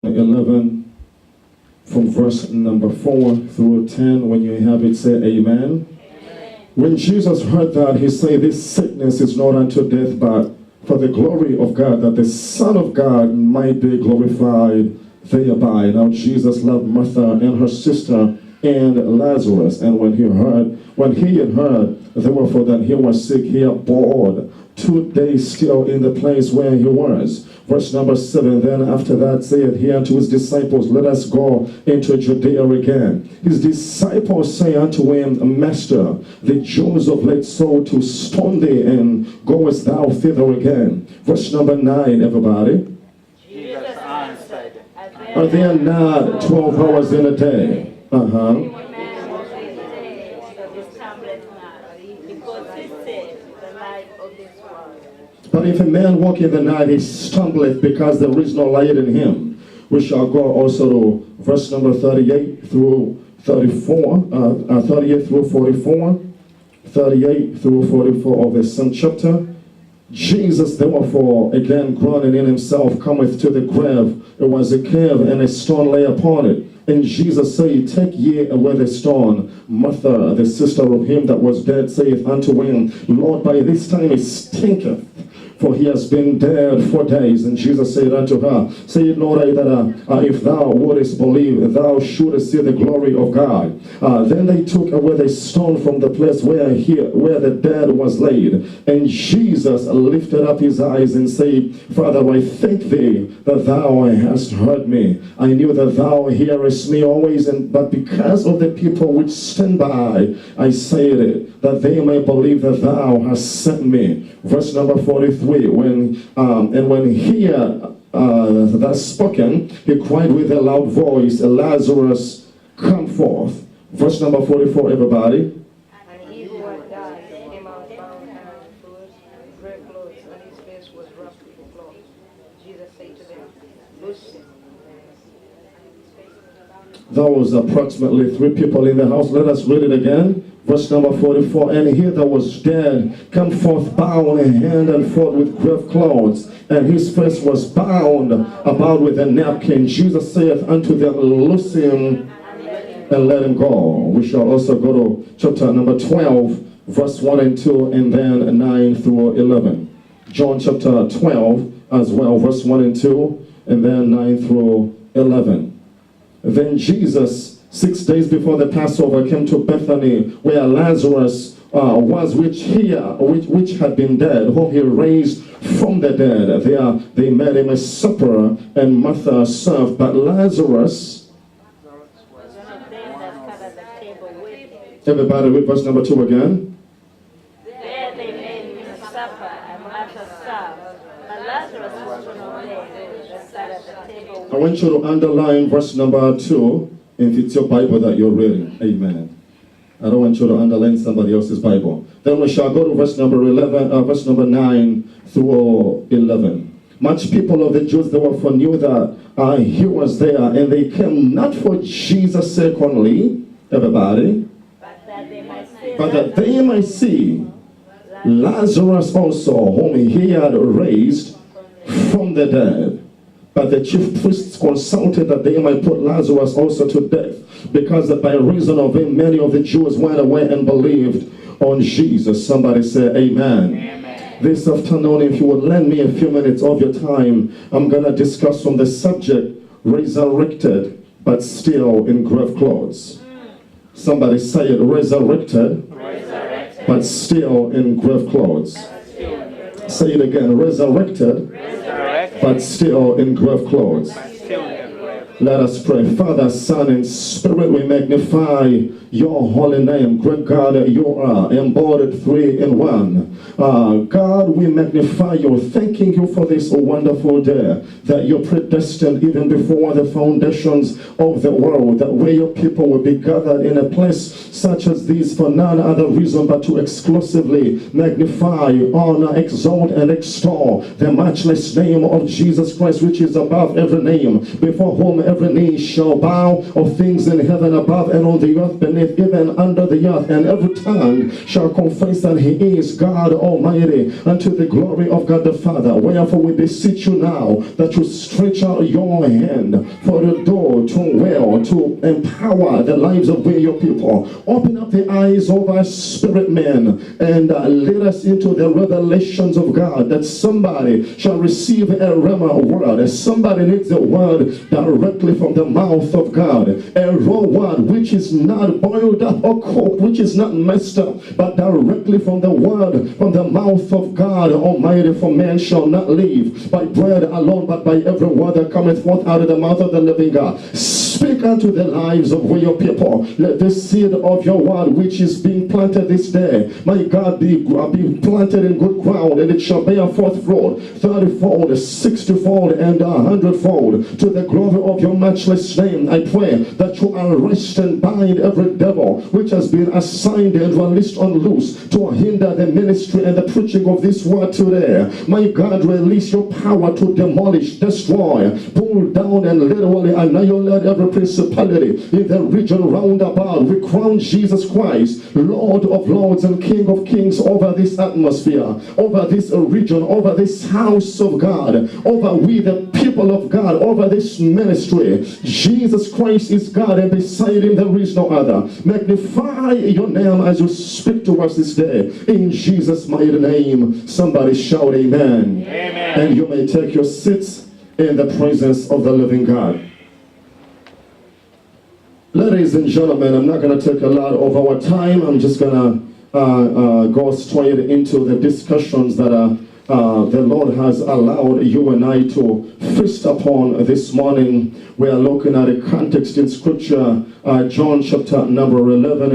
11 from verse number 4 through 10. When you have it, say amen. When Jesus heard that, he said, this sickness is not unto death, but for the glory of God, that the Son of God might be glorified thereby. Now Jesus loved Martha and her sister and Lazarus. And when he had heard, therefore, that he was sick, he abode 2 days still in the place where he was. Verse number 7, then after that saith he unto his disciples, let us go into Judea again. His disciples say unto him, Master, the Jews of late sought to stone thee, and goest thou thither again? Verse number 9, everybody. Jesus answered, Are there not 12 hours in a day? But if a man walk in the night, he stumbleth, because there is no light in him. We shall go also to verse number 38 through 34, 38 through 44, 38 through 44 of the same chapter. Jesus, therefore, again groaning in himself, cometh to the grave. It was a cave, and a stone lay upon it. And Jesus said, take ye away the stone. Martha, the sister of him that was dead, saith unto him, Lord, by this time it stinketh, for he has been dead 4 days. And Jesus said unto her, say it not that if thou wouldest believe, thou shouldest see the glory of God. Then they took away the stone from the place where the dead was laid. And Jesus lifted up his eyes and said, Father, I thank thee that thou hast heard me. I knew that thou hearest me always, but because of the people which stand by, I said it, that they may believe that thou hast sent me. Verse number 43. When he had thus spoken, he cried with a loud voice, Lazarus, come forth. Verse number 44, everybody. And he who had died came out bound hand and foot, grave clothes, and his face was wrapped with a cloth. Jesus said to them, loose him. There was approximately 3 people in the house. Let us read it again. Verse number 44, and he that was dead come forth bound hand and foot with grave clothes, and his face was bound about with a napkin. Jesus saith unto them, loose him and let him go. We shall also go to chapter number 12, verse 1 and 2, and then 9 through 11. John chapter 12 as well, verse 1 and 2, and then 9 through 11. Then Jesus, 6 days before the Passover, came to Bethany, where Lazarus was, which had been dead, whom he raised from the dead. There they made him a supper, and Martha served. But Lazarus, everybody read verse number 2 again. there they made him a supper, and Martha served, but Lazarus was from there, that sat at the table. I want you to underline verse number 2 if it's your Bible that you're reading. Amen. I don't want you to underline somebody else's Bible. Then we shall go to verse number verse number 9 through 11. Much people of the Jews therefore knew that he was there, and they came not for Jesus' sake only, everybody, but that they might see Lazarus also, whom he had raised from the dead. But the chief priests consulted that they might put Lazarus also to death, because that by reason of him many of the Jews went away and believed on Jesus. Somebody say amen. Amen. This afternoon, if you would lend me a few minutes of your time, I'm going to discuss from the subject, resurrected but still in grave clothes. Somebody say it, resurrected, but still in grave clothes. Say it again, resurrected, but still in grave clothes. Let us pray. Father, Son, and Spirit, we magnify your holy name. Great God, you are embodied 3 in 1. God, we magnify you, thanking you for this wonderful day that you predestined even before the foundations of the world, that where your people will be gathered in a place such as this for none other reason but to exclusively magnify, honor, exalt, and extol the matchless name of Jesus Christ, which is above every name, before whom every knee shall bow of things in heaven above and on the earth beneath, even under the earth, and every tongue shall confess that he is God Almighty, unto the glory of God the Father. Wherefore we beseech you now that you stretch out your hand for the door to will to empower the lives of your people. Open up the eyes of our spirit men and lead us into the revelations of God, that somebody shall receive a Rhema word. Somebody needs a word directly from the mouth of God, a raw word which is not boiled up or cooked, which is not messed up, but directly from the word, from the mouth of God Almighty. For man shall not live by bread alone, but by every word that cometh forth out of the mouth of the living God. Speak unto the lives of your people. Let the seed of your word which is being planted this day, my God, be planted in good ground, and it shall bear forth fruit 30-fold, 60-fold, and 100-fold, to the glory of your matchless name. I pray that you arrest and bind every devil which has been assigned and released on loose to hinder the ministry and the preaching of this word today. My God, release your power to demolish, destroy, pull down, and literally annihilate every principality in the region round about. We crown Jesus Christ, Lord of lords and King of kings, over this atmosphere, over this region, over this house of God, over we the people of God, over this ministry. Jesus Christ is God, and beside him there is no other. Magnify your name as you speak to us this day, in Jesus' mighty name. Somebody shout amen. Amen. And you may take your seats in the presence of the living God. Ladies and gentlemen, I'm not going to take a lot of our time. I'm just going to go straight into the discussions that the Lord has allowed you and I to feast upon this morning. We are looking at a context in Scripture, John chapter number 11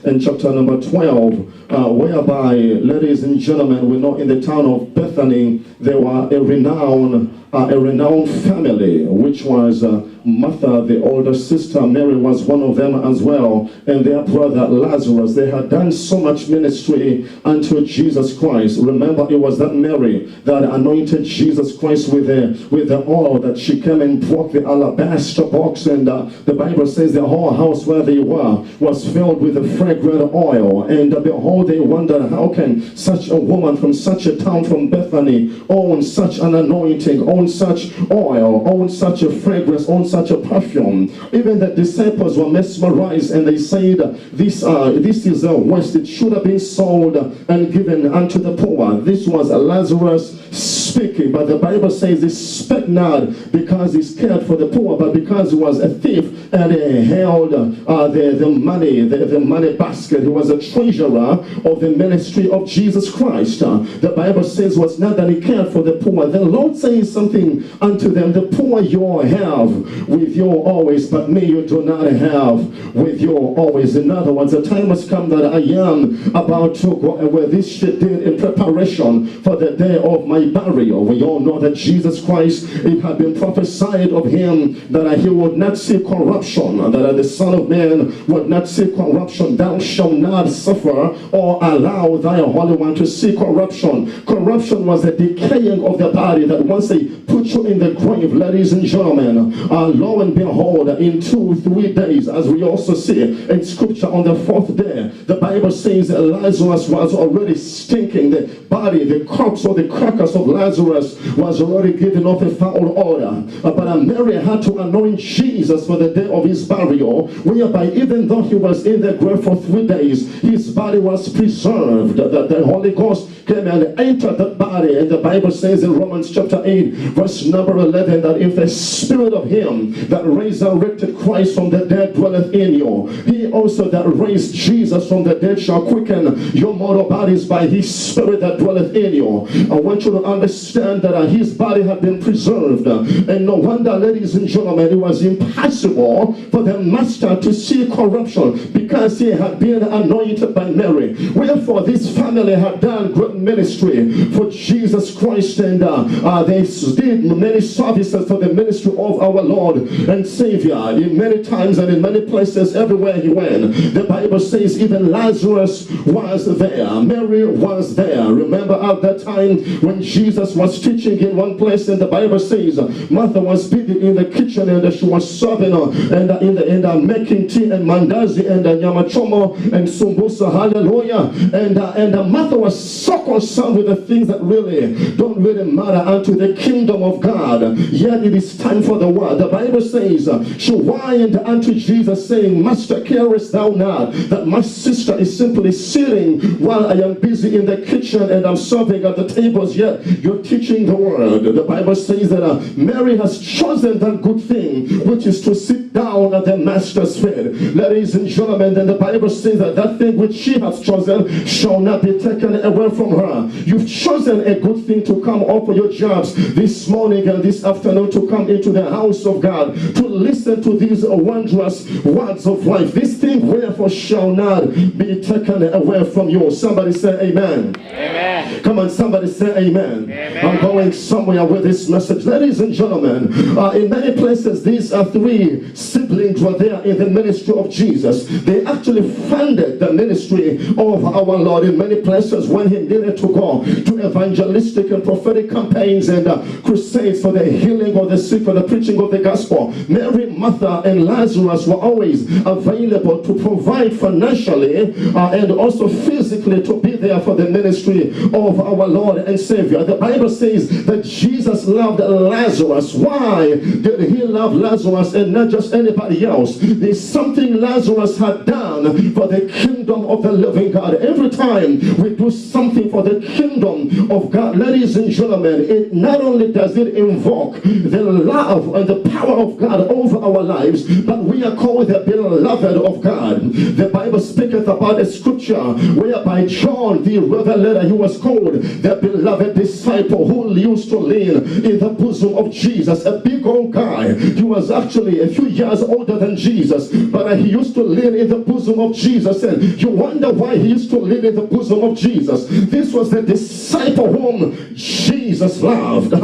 and chapter number 12, whereby, ladies and gentlemen, we know in the town of Bethany there were a renowned family, which was Martha, the older sister. Mary was one of them as well, and their brother Lazarus. They had done so much ministry unto Jesus Christ. Remember, it was that Mary that anointed Jesus Christ with the oil, that she came and broke the alabaster box, and the Bible says the whole house where they were was filled with the fragrant oil. And behold, they wondered, how can such a woman from such a town, from Bethany, own such an anointing, own such oil, own such a fragrance, own such a perfume? Even the disciples were mesmerized, and they said, this is a waste. It should have been sold and given unto the poor. This was Lazarus speaking, but the Bible says he spake not because he cared for the poor, but because he was a thief and he held the money basket. He was a treasurer of the ministry of Jesus Christ. The Bible says was not that he cared for the poor. The Lord says something unto them: the poor you have with you always, but me you do not have with you always. In other words, the time has come that I am about to go where this shit did in preparation for the day of my burial. We all know that Jesus Christ, it had been prophesied of him that he would not see corruption, that the Son of Man would not see corruption. Thou shalt not suffer or allow thy Holy One to see corruption. Corruption was the decaying of the body, that once they put you in the grave, ladies and gentlemen, lo and behold, in 2-3 days, as we also see in Scripture, on the 4th day, the Bible says Lazarus was already stinking. The body, the corpse or the carcass of Lazarus was already given off a foul odor. But Mary had to anoint Jesus for the day of his burial, whereby even though he was in the grave for 3 days, his body was preserved. The Holy Ghost came and entered the body, and the Bible says in Romans chapter 8 verse number 11 that if the spirit of him that resurrected Christ from the dead dwelleth in you, he also that raised Jesus from the dead shall quicken your mortal bodies by his spirit that dwelleth in you. I want you to understand that his body had been preserved, and no wonder, ladies and gentlemen, it was impossible for the master to see corruption, because he had been anointed by Mary. Wherefore this family had done great ministry for Jesus Christ, and they did many services for the ministry of our Lord and Savior in many times and in many places everywhere he went. The Bible says even Lazarus was there, Mary was there. Remember at that time when Jesus was teaching in one place, and the Bible says Martha was busy in the kitchen, and she was serving and making tea and mandazi and nyama choma and sumbusa, hallelujah, and Martha was so concerned with the things that really don't really matter unto the kingdom of God. Yet it is time for the word. The Bible says she whined unto Jesus, saying, Master, carest thou not that my sister is simply sitting while I am busy in the kitchen and I'm serving at the tables, yet you're teaching the word. The Bible says that Mary has chosen that good thing, which is to sit down at the master's feet. Ladies and gentlemen, then the Bible says that that thing which she has chosen shall not be taken away from her. You've chosen a good thing to come off of your jobs this morning and this afternoon, to come into the house of God, to listen to these wondrous words of life. This thing wherefore shall not be taken away from you. Somebody say amen. Amen. Come on, somebody say amen. Amen. I'm going somewhere with this message. Ladies and gentlemen, in many places these three siblings were there in the ministry of Jesus. They actually funded the ministry of our Lord in many places when he needed to go to evangelistic and prophetic campaigns and crusades for the healing of the sick, for the preaching of the gospel. Mary, Martha, and Lazarus were always available to provide financially and also physically to be there for the ministry of our Lord and Savior. The Bible says that Jesus loved Lazarus. Why did he love Lazarus and not just anybody else? There's something Lazarus had done for the kingdom of the living God. Every time we do something for the kingdom of God, ladies and gentlemen, it not only does it invoke the love and the power of God over our lives, but we are called the beloved of God. The Bible speaketh about a scripture whereby John the Revelator, he was called the beloved disciple who used to lean in the bosom of Jesus. A big old guy. He was actually a few years older than Jesus, but he used to lean in the bosom of Jesus. And you wonder why he used to lean in the bosom of Jesus. This was the disciple whom Jesus loved. I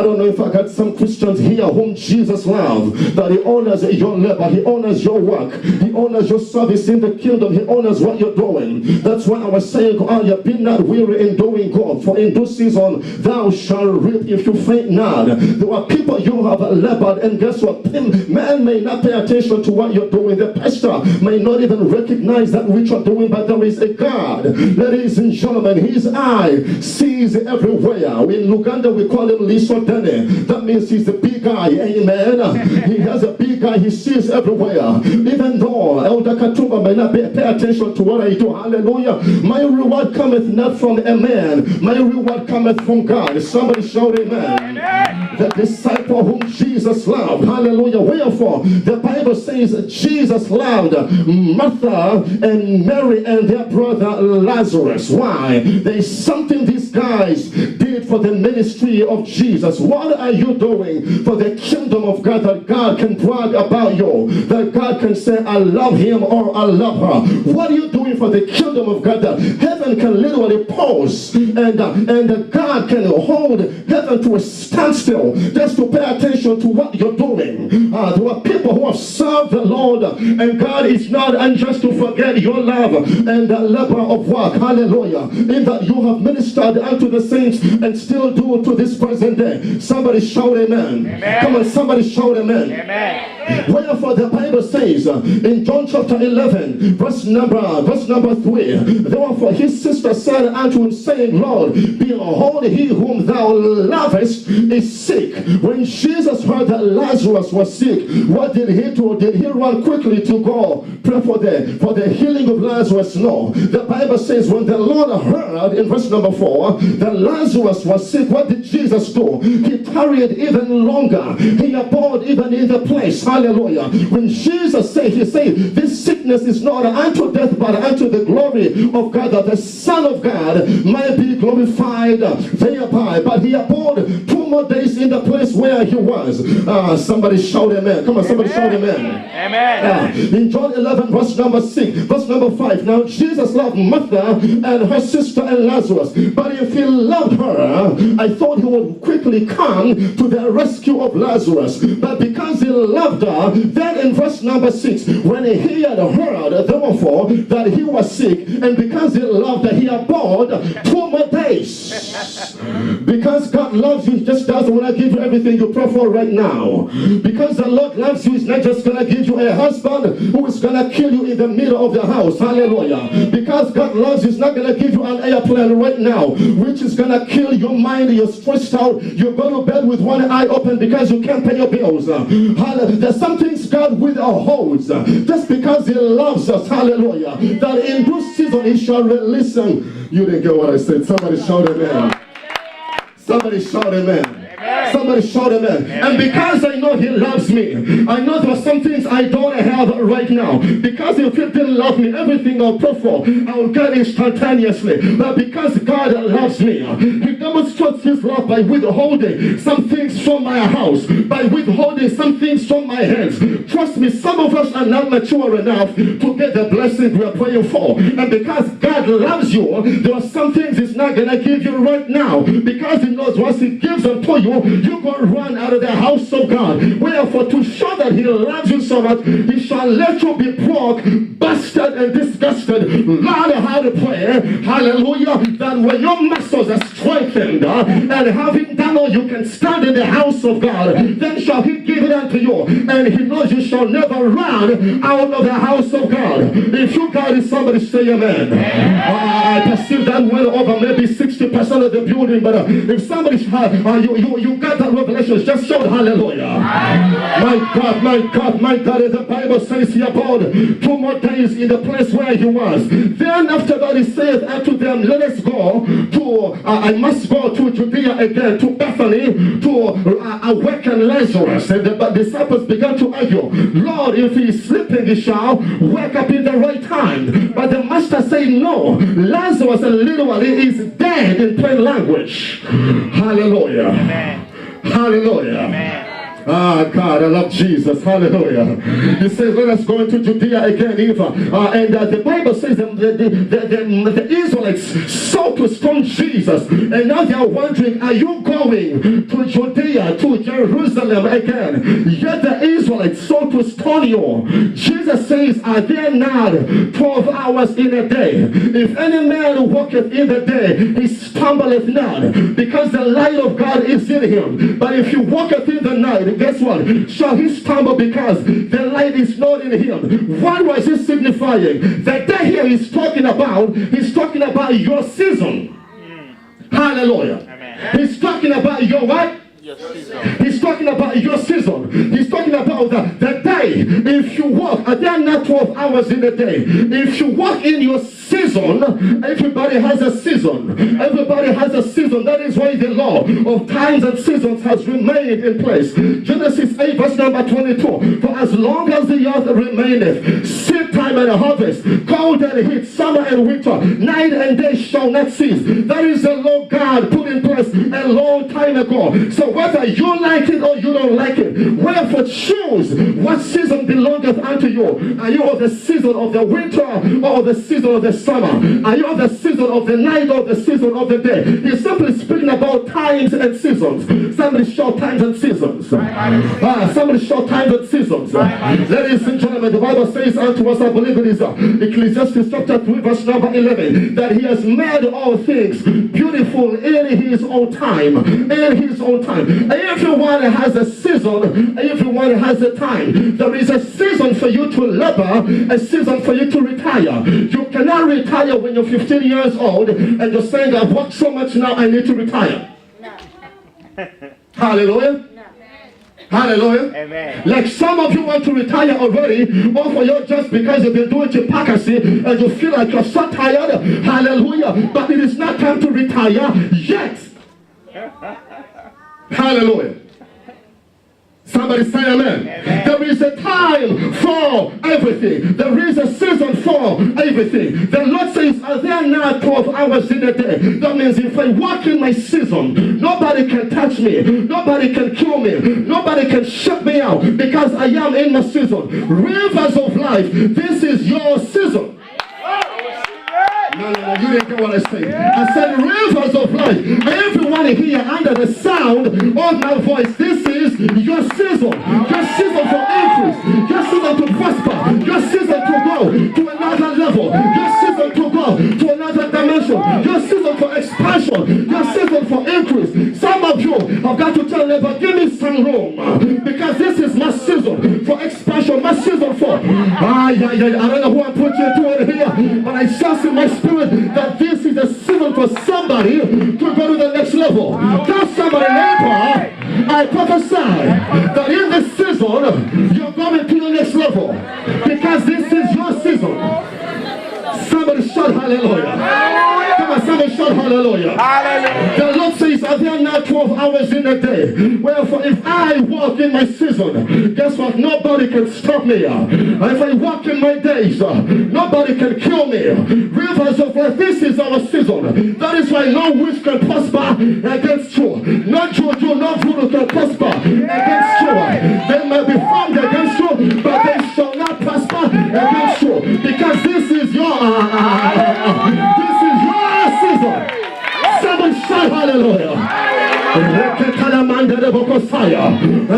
don't know if I got some Christians here whom Jesus loved, that he honors your labor, he honors your work, he honors your service in the kingdom, he honors what you're doing. That's why I was saying, be not weary in doing good, for in due season thou shalt reap if you faint not. There are people you have labored, and guess what? Man may not pay attention to what you're doing. The pastor may not even recognize that which you're doing, but there is a God. Ladies and gentlemen, his eye sees everywhere. In Luganda we call him Lisodene. That means he's the big eye. Amen. He has a big eye. He sees everywhere. Even though Elder Katumba may not pay attention to what I do. Hallelujah. My reward cometh not from a man. My reward cometh from God. Somebody shout amen. The disciple whom Jesus loved. Hallelujah. Wherefore, the Bible says Jesus loved Martha and Mary and their brother Lazarus. Why? There's something these guys did for the ministry of Jesus. What are you doing for the kingdom of God that God can brag about you? That God can say, I love him or I love her. What are you doing for the kingdom of God that heaven can literally pause and God can hold heaven to a standstill just to pay attention to what you're doing? There are people who have served the Lord, and God is not unjust to forget your love and the labor of work. Hallelujah. In that you have ministered unto the saints and still do to this present day. Somebody shout amen. Amen. Come on, somebody shout amen. Amen. Wherefore the Bible says in John chapter 11 verse number 3, therefore his sister said unto him, saying, Lord, behold, he whom thou lovest is sick. When Jesus heard that Lazarus was sick, what did he do? Did he run quickly to go pray for the healing of Lazarus? No. The Bible says when the Lord heard in verse number 4 that Lazarus was sick, what did Jesus do? He tarried even longer. He abode even in the place. Hallelujah. When Jesus said, he said, this sickness is not unto death, but unto the glory of God, that the Son of God might be glorified thereby. But he abode 2 more days in the place where he was. Somebody shout amen. Come on, somebody shout amen. Amen. In John 11, verse number 6, verse number 5. Now Jesus loved Martha and her sister and Lazarus. But if he loved her, I thought he would quickly come to the rescue of Lazarus. But because he loved her, then in verse number 6, when he had heard therefore that he was sick, and because he loved her, he abode 2 more days. Because God loves you, he just doesn't want to give you everything you pray for right now. Because the Lord loves you, he's not just going to give you a husband who is going to kill you in the middle of the house. Hallelujah. Because God loves you, he's not going to give you an airplane right now, which is going to kill your mind. You're stressed out. You go to bed with one eye open because you can't pay your bills. There's some things God withholds just because he loves us. Hallelujah. That in due season he shall release him. You didn't get what I said. Somebody shout amen. Somebody shout amen. Somebody shout amen. And because I know he loves me, I know there are some things I don't have right now. Because if he didn't love me, everything I'll pray for, I'll get instantaneously. But because God loves me, he demonstrates his love by withholding some things from my house, by withholding some things from my hands. Trust me, some of us are not mature enough to get the blessing we are praying for. And because God loves you, there are some things he's not going to give you right now. Because he knows once he gives them to you, you're going to run out of the house of God. Wherefore, to show that he loves you so much, he shall let you be broke, busted, and disgusted. Learn how to pray. Hallelujah. That when your muscles are strengthened and having done all you can stand in the house of God, then shall he give it unto you. And he knows you shall never run out of the house of God. If you got it, somebody say amen. I perceive that well over maybe 60% of the building, but if somebody you got that revelation, just shout hallelujah. My God, my God, my God. And the Bible says he abode 2 more days in the place where he was. Then after that he saith unto them, let us go to, I must go to Judea again, to Bethany, to awaken Lazarus. And the disciples began to argue, Lord, if he is sleeping, he shall wake up in the right time. But the master said, no, Lazarus literally is dead in plain language. Hallelujah. Amen. Hallelujah. Amen. Ah, God, I love Jesus. Hallelujah. He says, let us go into Judea again, Eva. And the Bible says the Israelites sought to stone Jesus. And now they are wondering, are you going to Judea, to Jerusalem again? Yet the Israelites sought to stone you. Jesus says, are there not 12 hours in a day? If any man walketh in the day, he stumbleth not, because the light of God is in him. But if he walketh in the night, guess what? Shall he stumble because the light is not in him? What was he signifying? The day here he's talking about your season. Hallelujah. Amen. He's talking about your what? He's talking about your season. He's talking about the day. If you walk, there are not 12 hours in a day. If you walk in your season, everybody has a season. Everybody has a season. That is why the law of times and seasons has remained in place. Genesis 8 verse number 22. For as long as the earth remaineth, seed time and harvest, cold and heat, summer and winter, night and day shall not cease. That is the law God put in place a long time ago. So whether you like it or you don't like it, wherefore choose what season belongeth unto you. Are you of the season of the winter or the season of the summer? Are you of the season of the night or the season of the day? He's simply speaking about times and seasons. Somebody shout times and seasons. Somebody shout times and seasons. Ladies and gentlemen, the Bible says unto us, I believe it is Ecclesiastes chapter 3 verse number 11, that he has made all things beautiful in his own time. In his own time. Everyone has a season. Everyone has a time. There is a season for you to labor, a season for you to retire. You cannot retire when you're 15 years old and you're saying, I've worked so much now, I need to retire. No. Hallelujah. No. Hallelujah. Amen. Like some of you want to retire already, or for you just because you've been doing hypocrisy and you feel like you're so tired. Hallelujah. But it is not time to retire yet. Hallelujah. Somebody Somebody say amen. There is a time for everything. There is a season for everything. The Lord says, are there now 12 hours in a day? That means if I walk in my season, nobody can touch me. Nobody can kill me. Nobody can shut me out because I am in my season. Rivers of life, this is your season. No, you didn't get what I said. I said rivers of life. Everyone here under the sound of my voice, this is your season. Your season for increase. Your season to prosper. Your season to go to another level. Your season to go to another dimension. Your season for expansion. Your season for increase. Some of you have got to tell them, but give me some room. Because this is my season for expansion. My season for... I don't know who I put you to it here, but I sense in my spirit that this is a season for somebody to go to the next level. Tell somebody, neighbor, I prophesy that in this season, you're going to the next level. Because this is your season. Somebody shout hallelujah. Come on, somebody shout hallelujah. The Lord says, are there now 12 hours in a day? Wherefore, if I walk in my season, guess what? Nobody can stop me. If I walk in my days, nobody can kill me. Rivers of life, this is our season. That is why no witch can prosper against you. No juju, no voodoo can prosper against you. They may be formed against you, but they shall not prosper against you. Because this is your season. Somebody shout hallelujah. And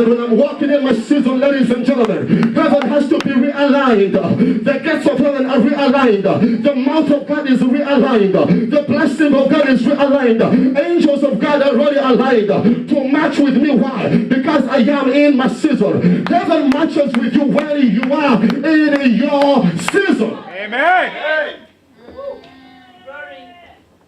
when I'm walking in my season, ladies and gentlemen, heaven has to be realigned. The gates of heaven are realigned. The mouth of God is realigned. The blessing of God is realigned. Angels of God are already aligned to match with me. Why? Because I am in my season. Heaven matches with you where you are in your season. Amen.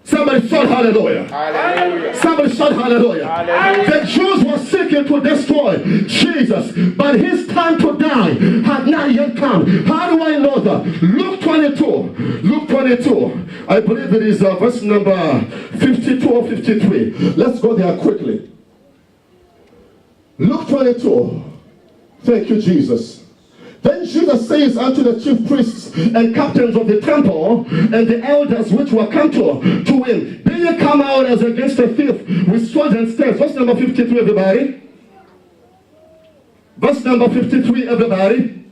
Somebody shout hallelujah. Hallelujah. Somebody shout hallelujah. Hallelujah. The Jews were seeking to destroy Jesus, but his time to die had not yet come. How do I know that? Luke 22. Luke 22. I believe it is verse number 52 or 53. Let's go there quickly. Luke 22. Thank you, Jesus. Then Jesus says unto the chief priests and captains of the temple and the elders which were come to him, be ye come out as against a thief with swords and staves. Verse number 53, everybody. Verse number 53, everybody.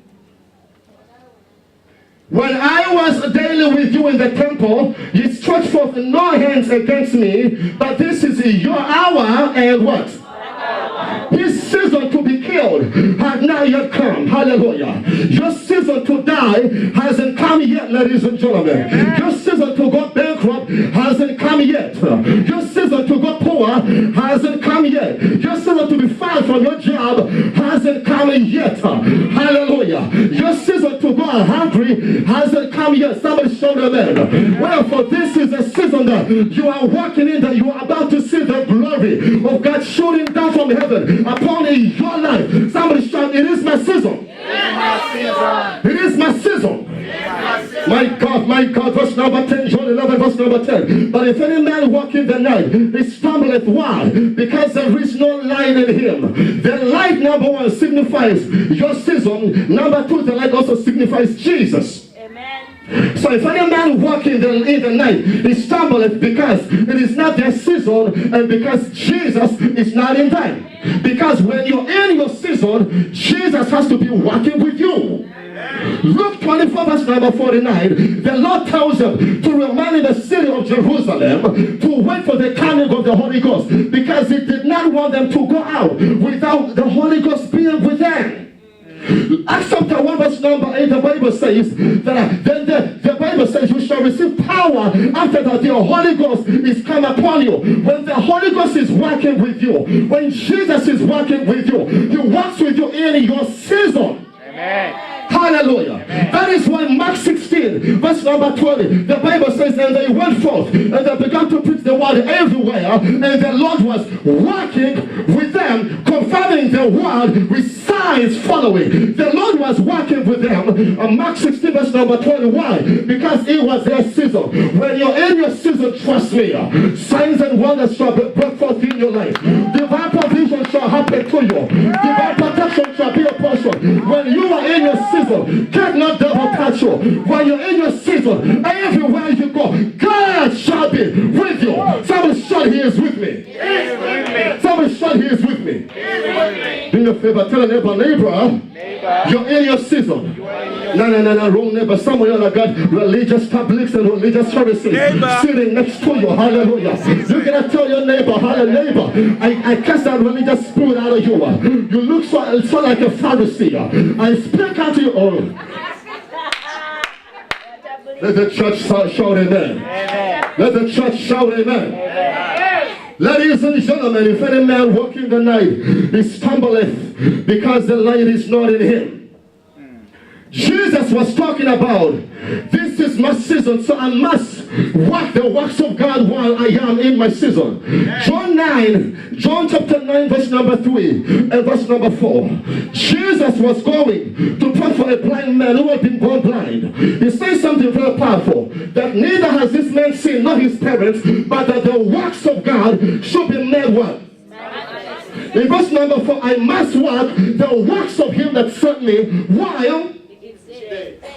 When I was daily with you in the temple, ye stretched forth no hands against me, but this is your hour and what? His season to be killed had not yet come. Hallelujah. Your season to die hasn't come yet, ladies and gentlemen. Your season to go bankrupt hasn't come yet. Your season to go poor hasn't come yet. Your season to be fired from your job hasn't come yet. Hallelujah. Your season to go hungry hasn't come yet. Somebody shout amen. Wherefore, this is a season that you are walking in, that you are about to see the glory of God shooting down from heaven upon your life. Somebody shout, it is my season. It is my season. My God, verse number 10, John 11, verse number 10. But if any man walk in the night, he stumbleth. Why? Because there is no light in him. The light, number one, signifies your season. Number two, the light also signifies Jesus. So if any man walk in the night, he stumbleth because it is not their season and because Jesus is not in them. Because when you're in your season, Jesus has to be walking with you. Luke 24 verse number 49, the Lord tells them to remain in the city of Jerusalem to wait for the coming of the Holy Ghost, because he did not want them to go out without the Holy Ghost being with them. Acts chapter 1 verse number 8, the Bible says that the Bible says you shall receive power after that the Holy Ghost is come upon you. When the Holy Ghost is working with you, when Jesus is working with you, he works with you in your season. Amen. Hallelujah. Amen. That is why Mark 16 verse number 20, the Bible says, and they went forth and they began to preach the word everywhere, and the Lord was working with them, confirming the word with signs following. The Lord was working with them. Mark 16 verse number 20. Why? Because it was their season. When you're in your season, trust me, signs and wonders shall be brought forth in your life. Divine provision shall happen to you. Divine protection you. Can't no devil touch you. When you're in your season, everywhere you go, God shall be with you. Somebody shout, he is with me. Somebody shout, he is with me. Do me a favor, tell a neighbor, you're in your season. No, wrong neighbor. Some of you have got religious publics and religious services sitting next to you. Hallelujah. You're going to tell your neighbor, neighbor, I cast that religious spirit out of you. You look so like a Pharisee. I speak out to you. Oh. Let the church shout amen. Let the church shout amen. Ladies and gentlemen, if any man walk in the night, he stumbleth because the light is not in him. Jesus was talking about, this is my season, so I must work the works of God while I am in my season. John chapter 9, verse number 3 and verse number 4. Jesus was going to pray for a blind man who had been born blind. He says something very powerful, that neither has this man seen nor his parents, but that the works of God should be made what? In verse number 4, I must work the works of him that sent me while.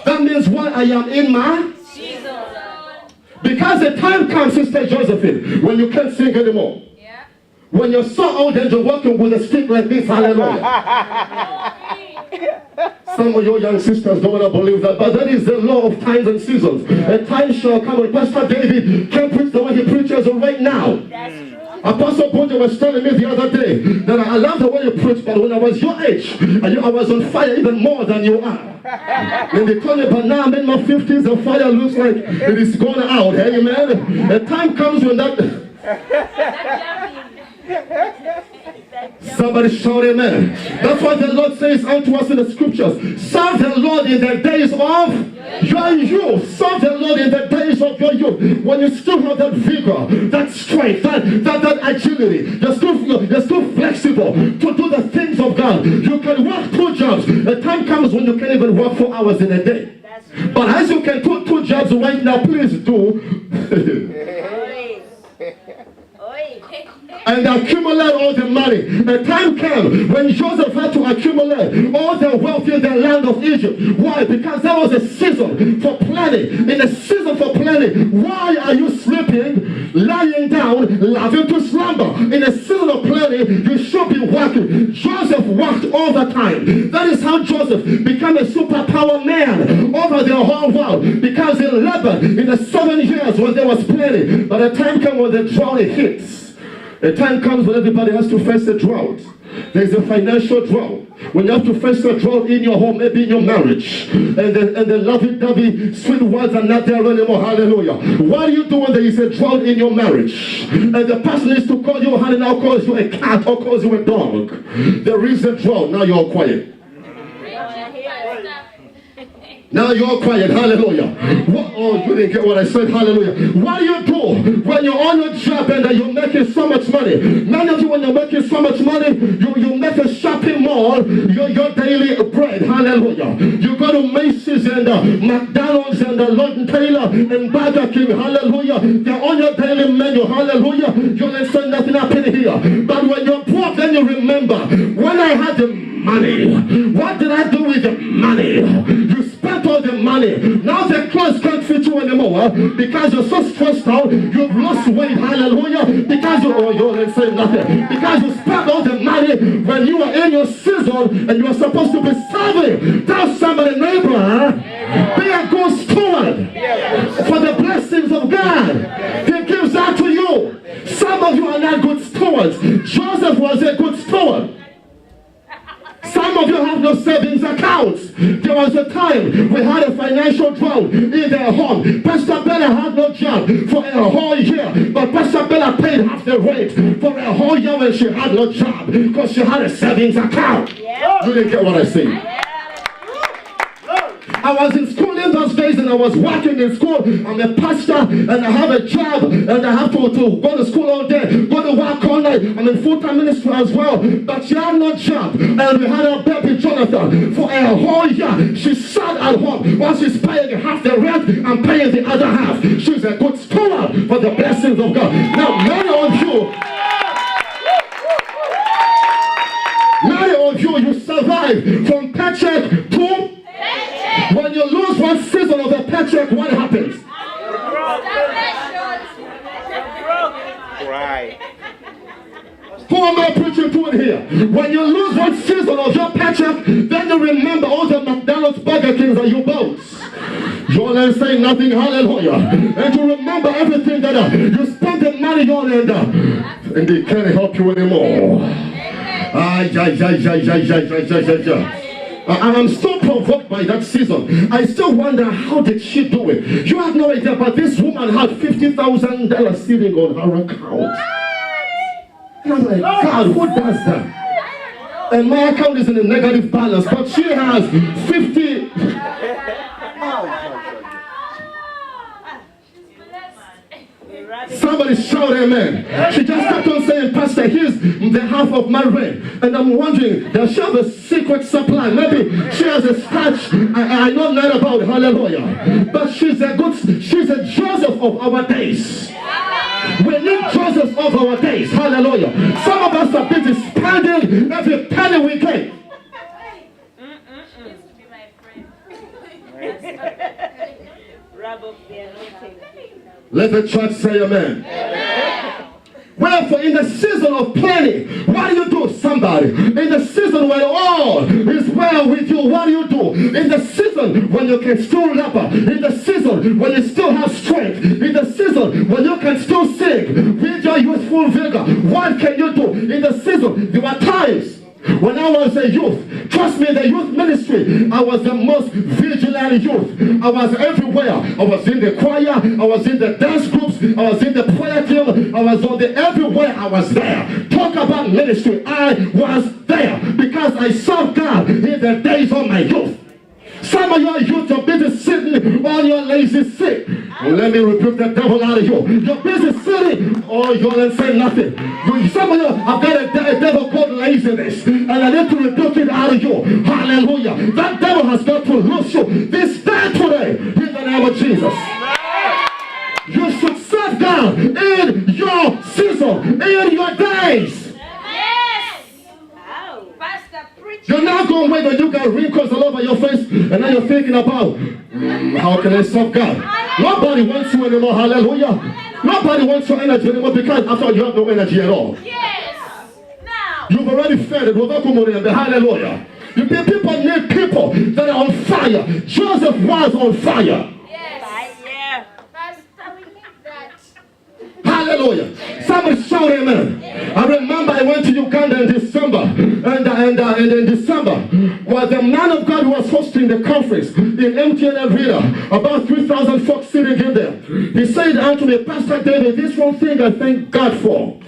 That means while I am in my season. Because the time comes, Sister Josephine, when you can't sing anymore. Yeah. When you're so old and you're walking with a stick like this, hallelujah. Some of your young sisters don't want to believe that, but that is the law of times and seasons. A time shall come when Pastor David can't preach the way he preaches right now. That's true. Apostle Bojo was telling me the other day that I love the way you preach, but when I was your age, I was on fire even more than you are. And they told me, but now I'm in my 50s, the fire looks like it is going out. Amen. The time comes when that. Somebody shout amen. That's what the Lord says unto us in the scriptures. Serve the Lord in the days of your youth. Serve the Lord in the days of your youth. When you still have that vigor, that strength, that agility, you're still flexible to do the things of God. You can work 2 jobs. The time comes when you can't even work 4 hours in a day. But as you can do 2 jobs right now, please do. And accumulate all the money. The time came when Joseph had to accumulate all the wealth in the land of Egypt. Why? Because there was a season for planning. In a season for planning, why are you sleeping, lying down, loving to slumber? In a season of planning, you should be working. Joseph worked all the time. That is how Joseph became a superpower man over the whole world. Because in Lebanon, in the 7 years when there was planning, by the time came when the drought hits. A time comes when everybody has to face a drought. There's a financial drought. When you have to face a drought in your home, maybe in your marriage, and the lovey-dovey sweet words are not there anymore. Hallelujah. What do you do when there is a drought in your marriage? And the person is to call you a honey, now calls you a cat or calls you a dog. There is a drought. Now you're quiet. Now you're quiet, hallelujah. Oh, you didn't get what I said, hallelujah. What do you do when you're on your job and you're making so much money? None of you, when you're making so much money, you make a shopping mall your daily bread, hallelujah. You go to Macy's and McDonald's and Lord & Taylor and Burger King, hallelujah. They're on your daily menu, hallelujah. You don't say nothing happened here. But when you're poor, then you remember, when I had the money, what did I do with the money? You spent all the money. Now the clothes can't fit you anymore because you're so stressed out. You've lost weight, hallelujah. Because you didn't say nothing. Because you spent all the money when you were in your season and you were supposed to be serving. Tell somebody, neighbor, be a good steward for the blessings of God. He gives out to you. Some of you are not good stewards. Joseph was a good steward. Some of you have no savings accounts. There was a time we had a financial drought in their home. Pastor Bella had no job for a whole year, but Pastor Bella paid half the rent for a whole year when she had no job because she had a savings account. Yeah. You didn't get what I said. I was in school in those days and I was working in school. I'm a pastor and I have a job and I have to go to school all day, go to work all night. I'm in full-time ministry as well. But she had no job. And we had our baby Jonathan for a whole year. She sat at home while she's paying half the rent and paying the other half. She's a good steward for the blessings of God. Now, many of you, you survive from paycheck to paycheck. paycheck, what happens? Right. Who am I preaching to in here? When you lose one season of your paycheck, then you remember all the McDonald's, Burger Kings that you bought. You ain't saying nothing, hallelujah. And you remember everything that you spent the money on and they can't help you anymore. I'm still provoked by that season. I still wonder, how did she do it? You have no idea, but this woman had $50,000 sitting on her account. And I'm like, God, who does that? And my account is in a negative balance, but she has 50. Somebody shout amen. She just kept on saying, Pastor, here's the half of my rent. And I'm wondering, does she have a secret supply? Maybe she has a scratch. I know not about it. Hallelujah. But she's a Joseph of our days. We need Joseph of our days. Hallelujah. Some of us are busy spending every penny we get. Let the church say amen. Wherefore, in the season of plenty, what do you do, somebody? In the season when all is well with you, what do you do? In the season when you can still labor, in the season when you still have strength, in the season when you can still sing with your youthful vigor, what can you do? In the season, there were times when I was a youth, trust me, the youth ministry, I was the most vigilant youth. I was everywhere. I was in the choir, I was in the dance groups, I was in the prayer team, I was on the everywhere. I was there. Talk about ministry, I was there because I served God in the days of my youth. Some of your youth are busy sitting on your lazy seat. Let me rebuke the devil out of you. You're busy sitting. Oh, you ain't saying nothing. Some of you have got a devil called laziness. And I need to rebuke it out of you. Hallelujah. That devil has got to loose you this day today in the name of Jesus. You should serve God in your season, in your days. You're not going to wait when you got wrinkles all over your face and now you're thinking about, how can I serve God? Nobody wants you anymore, hallelujah. Nobody wants your energy anymore because after all, you have no energy at all. Yes. Now. You've already fed it. Hallelujah. People need people that are on fire. Joseph was on fire. Yes. Yeah. Pastor, we need that. Hallelujah. Somebody shout amen. I remember I went to Uganda in December. And in December, was the man of God who was hosting the conference in MTN Arena. About 3,000 folks sitting in there. He said unto me, Pastor David, this one thing I thank God for.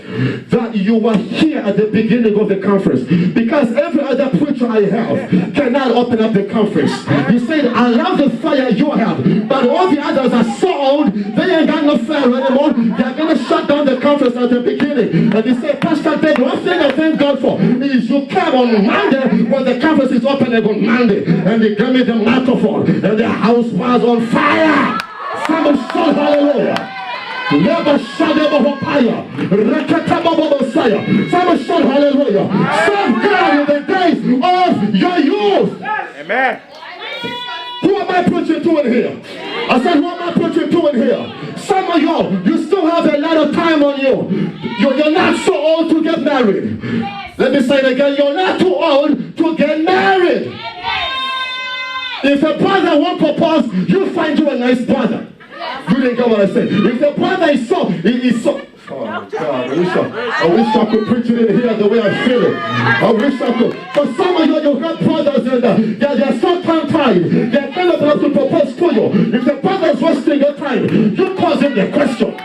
That you were here at the beginning of the conference. Because every other preacher I have cannot open up the conference. He said, I love the fire you have. But all the others are so old, they ain't got no fire anymore. They're going to shut down the conference at the beginning. And he said, Pastor David, one thing I thank God for is you came on Monday when the conference is opening on Monday. And they gave me the microphone. And the house was on fire. Somebody shout hallelujah. Never shut up fire. Somebody shout hallelujah. Serve God in the days of your youth. Amen. Who am I preaching to in here? I said, who am I preaching to in here? Some of y'all, you still have a lot of time on you. You're not so old to get married. Let me say it again. You're not too old to get married. If a brother won't propose, you find you a nice brother. You didn't get what I said. If the brother is so, oh God, I wish I could preach it in here the way I feel it. I wish I could. For some of you got brothers and they're so tongue-tied. They're kind of enough to propose to you. If the brother is wasting your time, you cause him the question.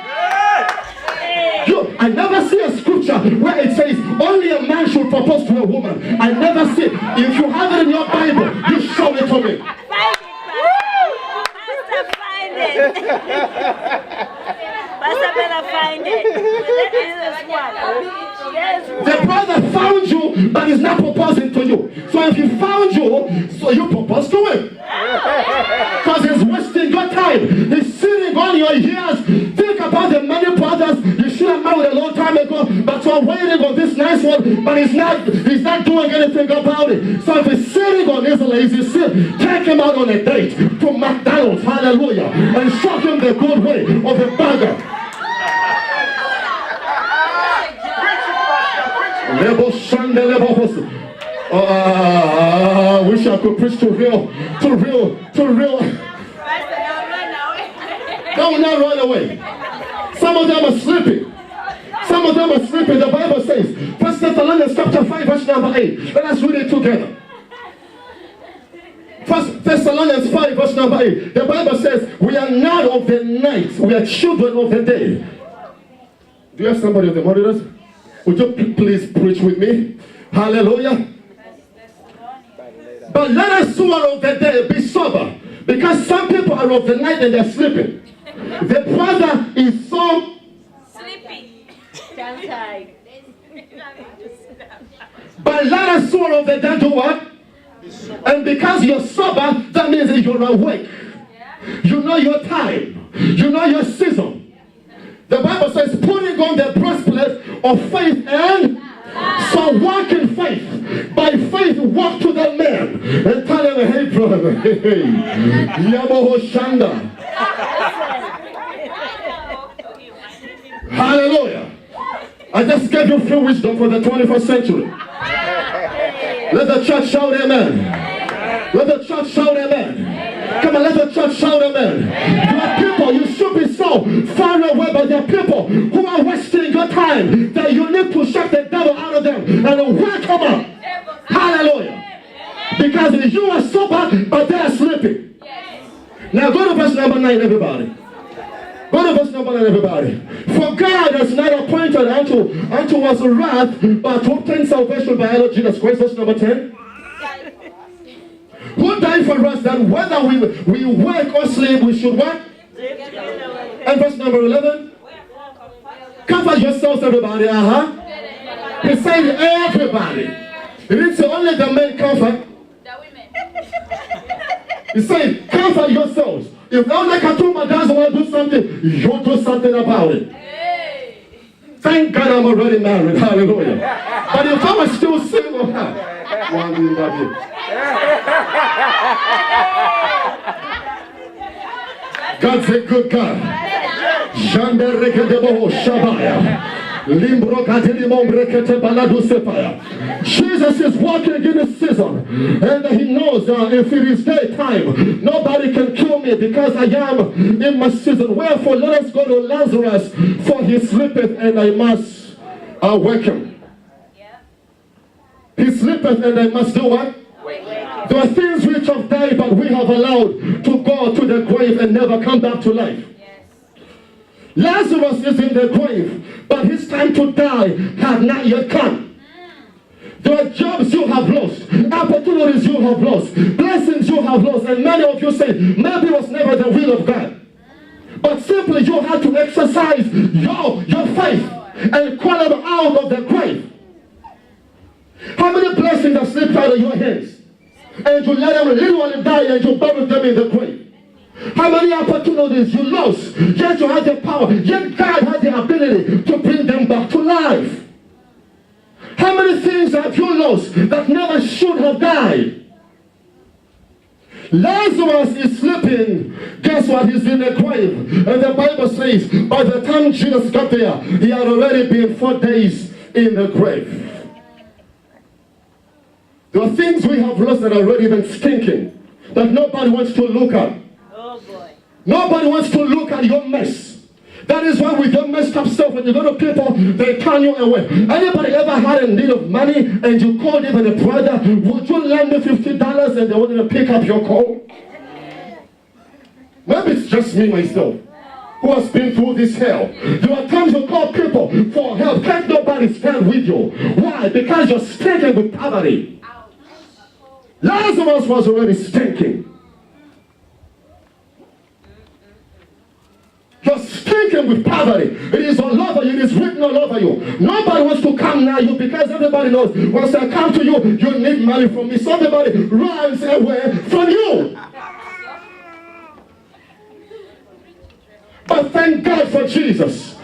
I never see a scripture where it says only a man should propose to a woman. I never see it. If you have it in your Bible, you show it to me. Find it, Pastor, better find it. The brother found you, but he's not proposing to you. So if he found you, so you propose to him. Because he's wasting your time. He's sitting on your ears. Think about the many brothers you should have married a long time ago, but you on waiting on this nice one, but he's not doing anything about it. So if he's sitting on his lazy sit, take him out on a date to McDonald's, hallelujah, and show him the good way of a burger. I wish I could preach to real. Don't not run away. Some of them are sleeping. The Bible says, 1 Thessalonians chapter 5, verse number 8. Let us read it together. 1 Thessalonians 5, verse number 8. The Bible says, we are not of the night, we are children of the day. Do you have somebody of the monitors? Would you please preach with me? Hallelujah. But let us who are of the day be sober, because some people are of the night and they're sleeping. The brother is so Sleepy. Tongue-tied. But let us who are of the day do what? And because you're sober, that means that you're awake. You know your time. You know your season. The Bible says, putting on the breastplate of faith and so walk in faith. By faith, walk to that man and tell him, hey brother, hey, Yaboho Shanda. Hallelujah. I just gave you free wisdom for the 21st century. Let the church shout amen. Let the church shout amen. Come on, let the church shout amen. You are people, you should be so far away, but there are people who are wasting your time that you need to shut the devil out of them and wake them up. Hallelujah. Because you are sober, but they are sleeping. Now go to verse number 9, everybody. Go to verse number 9, everybody. For God has not appointed unto us wrath, but to obtain salvation by our Lord Jesus Christ. Verse number 10. Who died for us that whether we wake or sleep, we should what? And verse number 11. Cover yourselves, everybody. He said everybody. He didn't say only the men comfort. He said cover yourselves. If only Katuma doesn't want to do something, you do something about it. Thank God I'm already married. Hallelujah. But if I was still single, God's a good God. Jesus is walking in a season, and he knows if it is daytime, nobody can kill me because I am in my season. Wherefore, let us go to Lazarus, for he sleepeth, and I must wake him. He sleepeth, and I must do what? There are things which have died, but we have allowed to go to the grave and never come back to life. Lazarus is in the grave, but his time to die had not yet come. There are jobs you have lost, opportunities you have lost, blessings you have lost, and many of you say, maybe it was never the will of God. But simply you have to exercise your faith and call them out of the grave. How many blessings have slipped out of your hands? And you let them literally die and you bury them in the grave. How many opportunities you lost, yet you have the power, yet God has the ability to bring them back to life. How many things have you lost that never should have died? Lazarus is sleeping. Guess what? He's in the grave. And the Bible says, by the time Jesus got there, he had already been 4 days in the grave. There are things we have lost that are already been stinking, that nobody wants to look at. Oh boy. Nobody wants to look at your mess. That is why we get messed up stuff. When you go to people, they turn you away. Anybody ever had a need of money and you called even a brother, would you lend me $50 and they wanted to pick up your call? Maybe it's just me myself who has been through this hell. There are times you call people for help. Can't nobody stand with you. Why? Because you're stinking with poverty. Lazarus was already stinking. You're stinking with poverty. It is all over you. It is written all over you. Nobody wants to come near you because everybody knows once I come to you, you need money from me. So everybody runs away from you. But thank God for Jesus.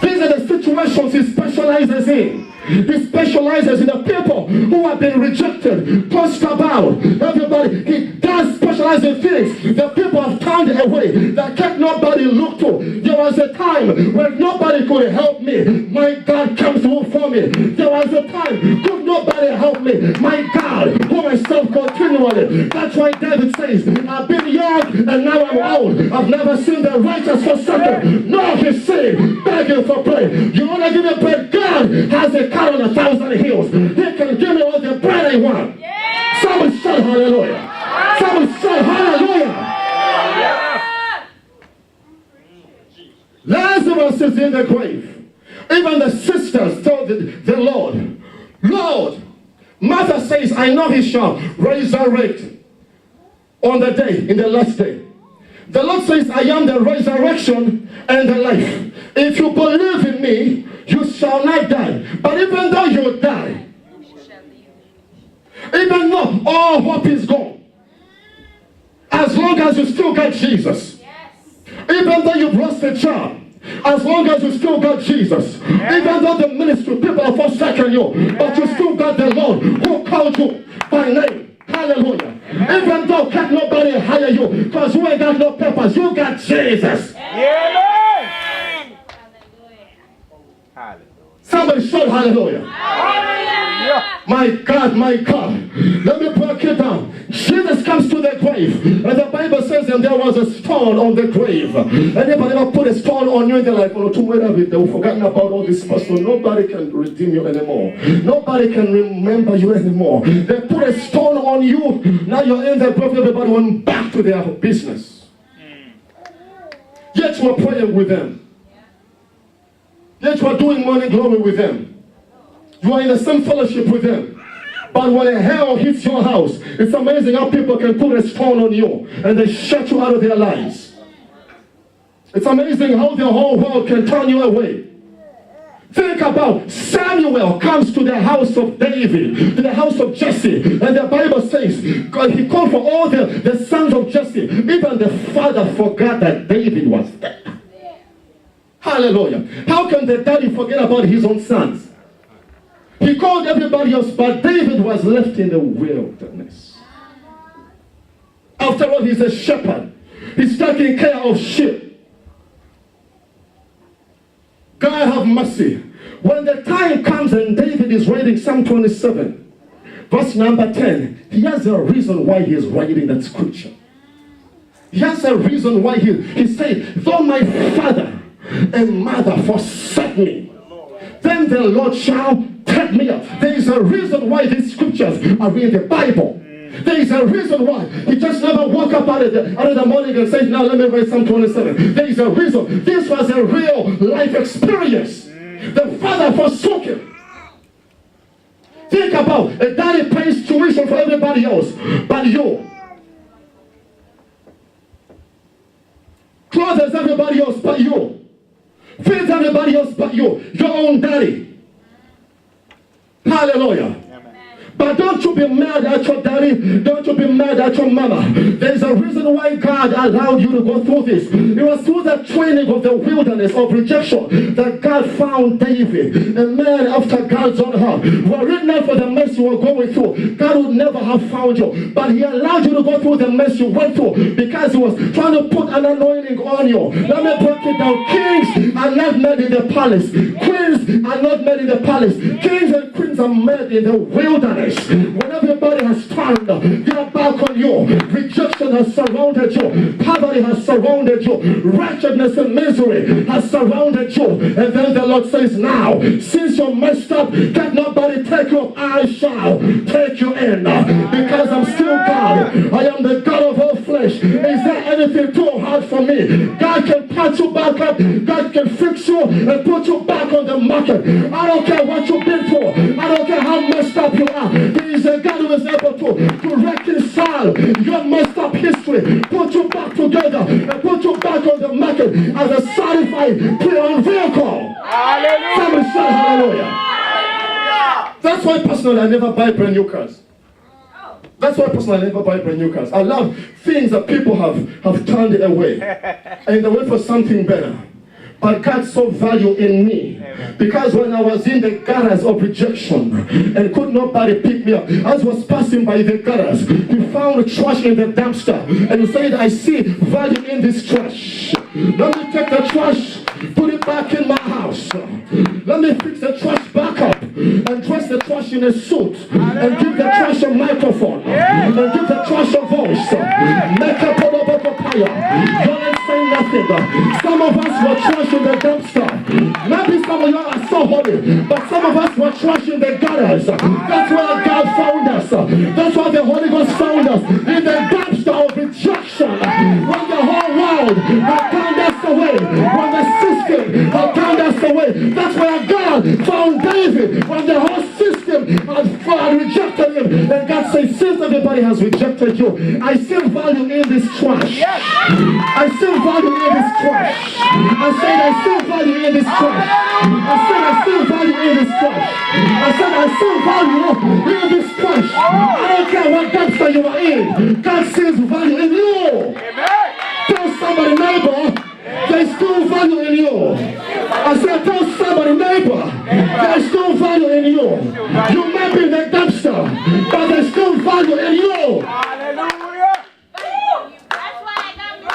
These are the situations he specializes in. He specializes in the people who have been rejected, pushed about. Everybody, he does specialize in things that people have turned away, that can't nobody look to. There was a time when nobody could help me. My God comes through for me. There was a time could nobody help me. My God, who myself continually. That's why David says, I've been young and now I'm old. I've never seen the righteous forsaken, nor his seed begging for bread. You want to give me bread? God has a cat on 1,000 hills. He can give me all the bread I want. Yeah. Someone shout hallelujah. Someone shout hallelujah. Lazarus is in the grave. Even the sisters told the Lord, Lord, Martha says, I know he shall resurrect on the day, in the last day. The Lord says, I am the resurrection and the life. If you believe in me, you shall not die. But even though you die, even though all hope is gone, as long as you still got Jesus, even though you've lost a job, as long as you still got Jesus, even though the ministry people have forsaken you, but you still got the Lord who called you by name. Hallelujah. Even though can't nobody hire you because you ain't got no purpose, you got Jesus. Somebody shout hallelujah. My God, my God. Let me break it down. Jesus comes to the grave, and the Bible says, and there was a stone on the grave. Anybody ever put a stone on you and they're like, oh, they've forgotten about all this person. Nobody can redeem you anymore. Nobody can remember you anymore. They put a stone on you. Now you're in the grave. Everybody went back to their business. Yet you are praying with them. Yet you are doing morning glory with them. You are in the same fellowship with them. But when a hell hits your house, it's amazing how people can put a stone on you and they shut you out of their lives. It's amazing how the whole world can turn you away. Think about Samuel comes to the house of David, to the house of Jesse, and the Bible says God, he called for all the sons of Jesse. Even the father forgot that David was dead. Hallelujah. How can the daddy forget about his own sons? He called everybody else, but David was left in the wilderness. After all, he's a shepherd. He's taking care of sheep. God have mercy. When the time comes and David is writing Psalm 27, verse number 10, he has a reason why he is writing that scripture. He has a reason why he said, though my father and mother forsake me, then the Lord shall take me up. There is a reason why these scriptures are in the Bible. There is a reason why. He just never woke up out of the morning and said, now let me write Psalm 27. There is a reason. This was a real life experience. The father forsook him. Think about a daddy pays tuition for everybody else but you. Clothes everybody else but you. Feeds everybody else but you. Your own daddy. Hallelujah. But don't you be mad at your daddy. Don't you be mad at your mama. There's a reason why God allowed you to go through this. It was through the training of the wilderness of rejection that God found David, a man after God's own heart. Were it not for the mess you were going through, God would never have found you. But he allowed you to go through the mess you went through because he was trying to put an anointing on you. Let me break it down. Kings are not made in the palace. Queens are not made in the palace. Kings and queens are made in the wilderness. When everybody has turned their back on you, rejection has surrounded you, poverty has surrounded you, wretchedness and misery has surrounded you, and then the Lord says, now, since you're messed up, can nobody take you up? I shall take you in, because I'm still God. I am the God of all flesh. Is there anything too hard for me? God can patch you back up, God can fix you and put you back on the market. I don't care what you've been through, I don't care how messed up you are. He is a God who is able to reconcile your messed up history, put you back together, and put you back on the market as a certified pre-owned vehicle. Hallelujah! Somebody shout hallelujah! That's why personally I never buy brand new cars. That's why personally I never buy brand new cars. I love things that people have turned away and they wait for something better. but God saw value in me. Because when I was in the gutters of rejection and could nobody pick me up, as I was passing by the gutters, he found trash in the dumpster and he said, I see value in this trash. Let me take the trash, put it back in my house. Let me fix the trash back up and dress the trash in a suit and give the trash a microphone and give the trash a voice. Make a papaya. Don't say nothing. Some of us were trash in the dumpster. Maybe some of you are so holy, but some of us were trash in the gutters. That's where God found us. That's why the Holy Ghost found us in the dumpster of rejection. When the whole world had turned us away, when the system had turned us away, that's where God found David. When the whole system had rejected him, and God said, since everybody has rejected you, I see value in this trash. I see value in this trash. I said, I see value in this trash. I said, I see value in this trash. I said, I see value in this trash. I don't care what dumpster you are in. God sees value in you. Tell somebody, neighbor, there's still value in you. I said, tell somebody, neighbor, there's still value in you. You may be in the dumpster, but there's still value in you. Hallelujah. That's why I got me.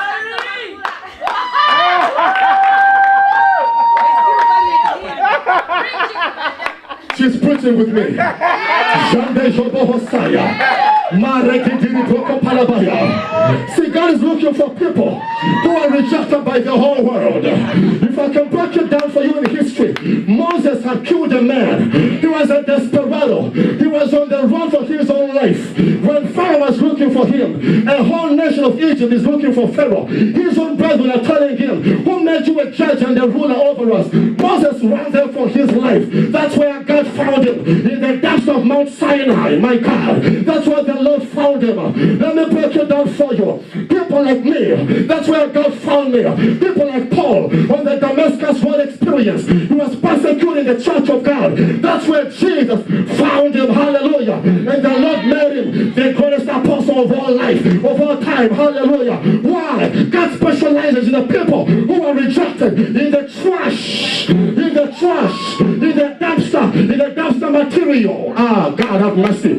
She's preaching with me. Jande Jobo Hosaya. See, God is looking for people who are rejected by the whole world. If I can break it down for you in history, Moses had killed a man. He was a desperado. He was on the run for his own life. When Pharaoh was looking for him, a whole nation of Egypt is looking for Pharaoh. His own brethren are telling him, who made you a judge and a ruler over us? Moses ran there for his life. That's where God found him, in the depths of Mount Sinai. My God, that's where the Lord found him. Let me break it down for you. People like me, that's where God found me. People like Paul on the Damascus Road experience. He was persecuting the church of God. That's where Jesus found him. Hallelujah. And the Lord made him the greatest apostle of all life, of all time. Hallelujah. Why? God specializes in the people who are rejected, in the trash, in the trash, in the dumpster material. Ah, God have mercy.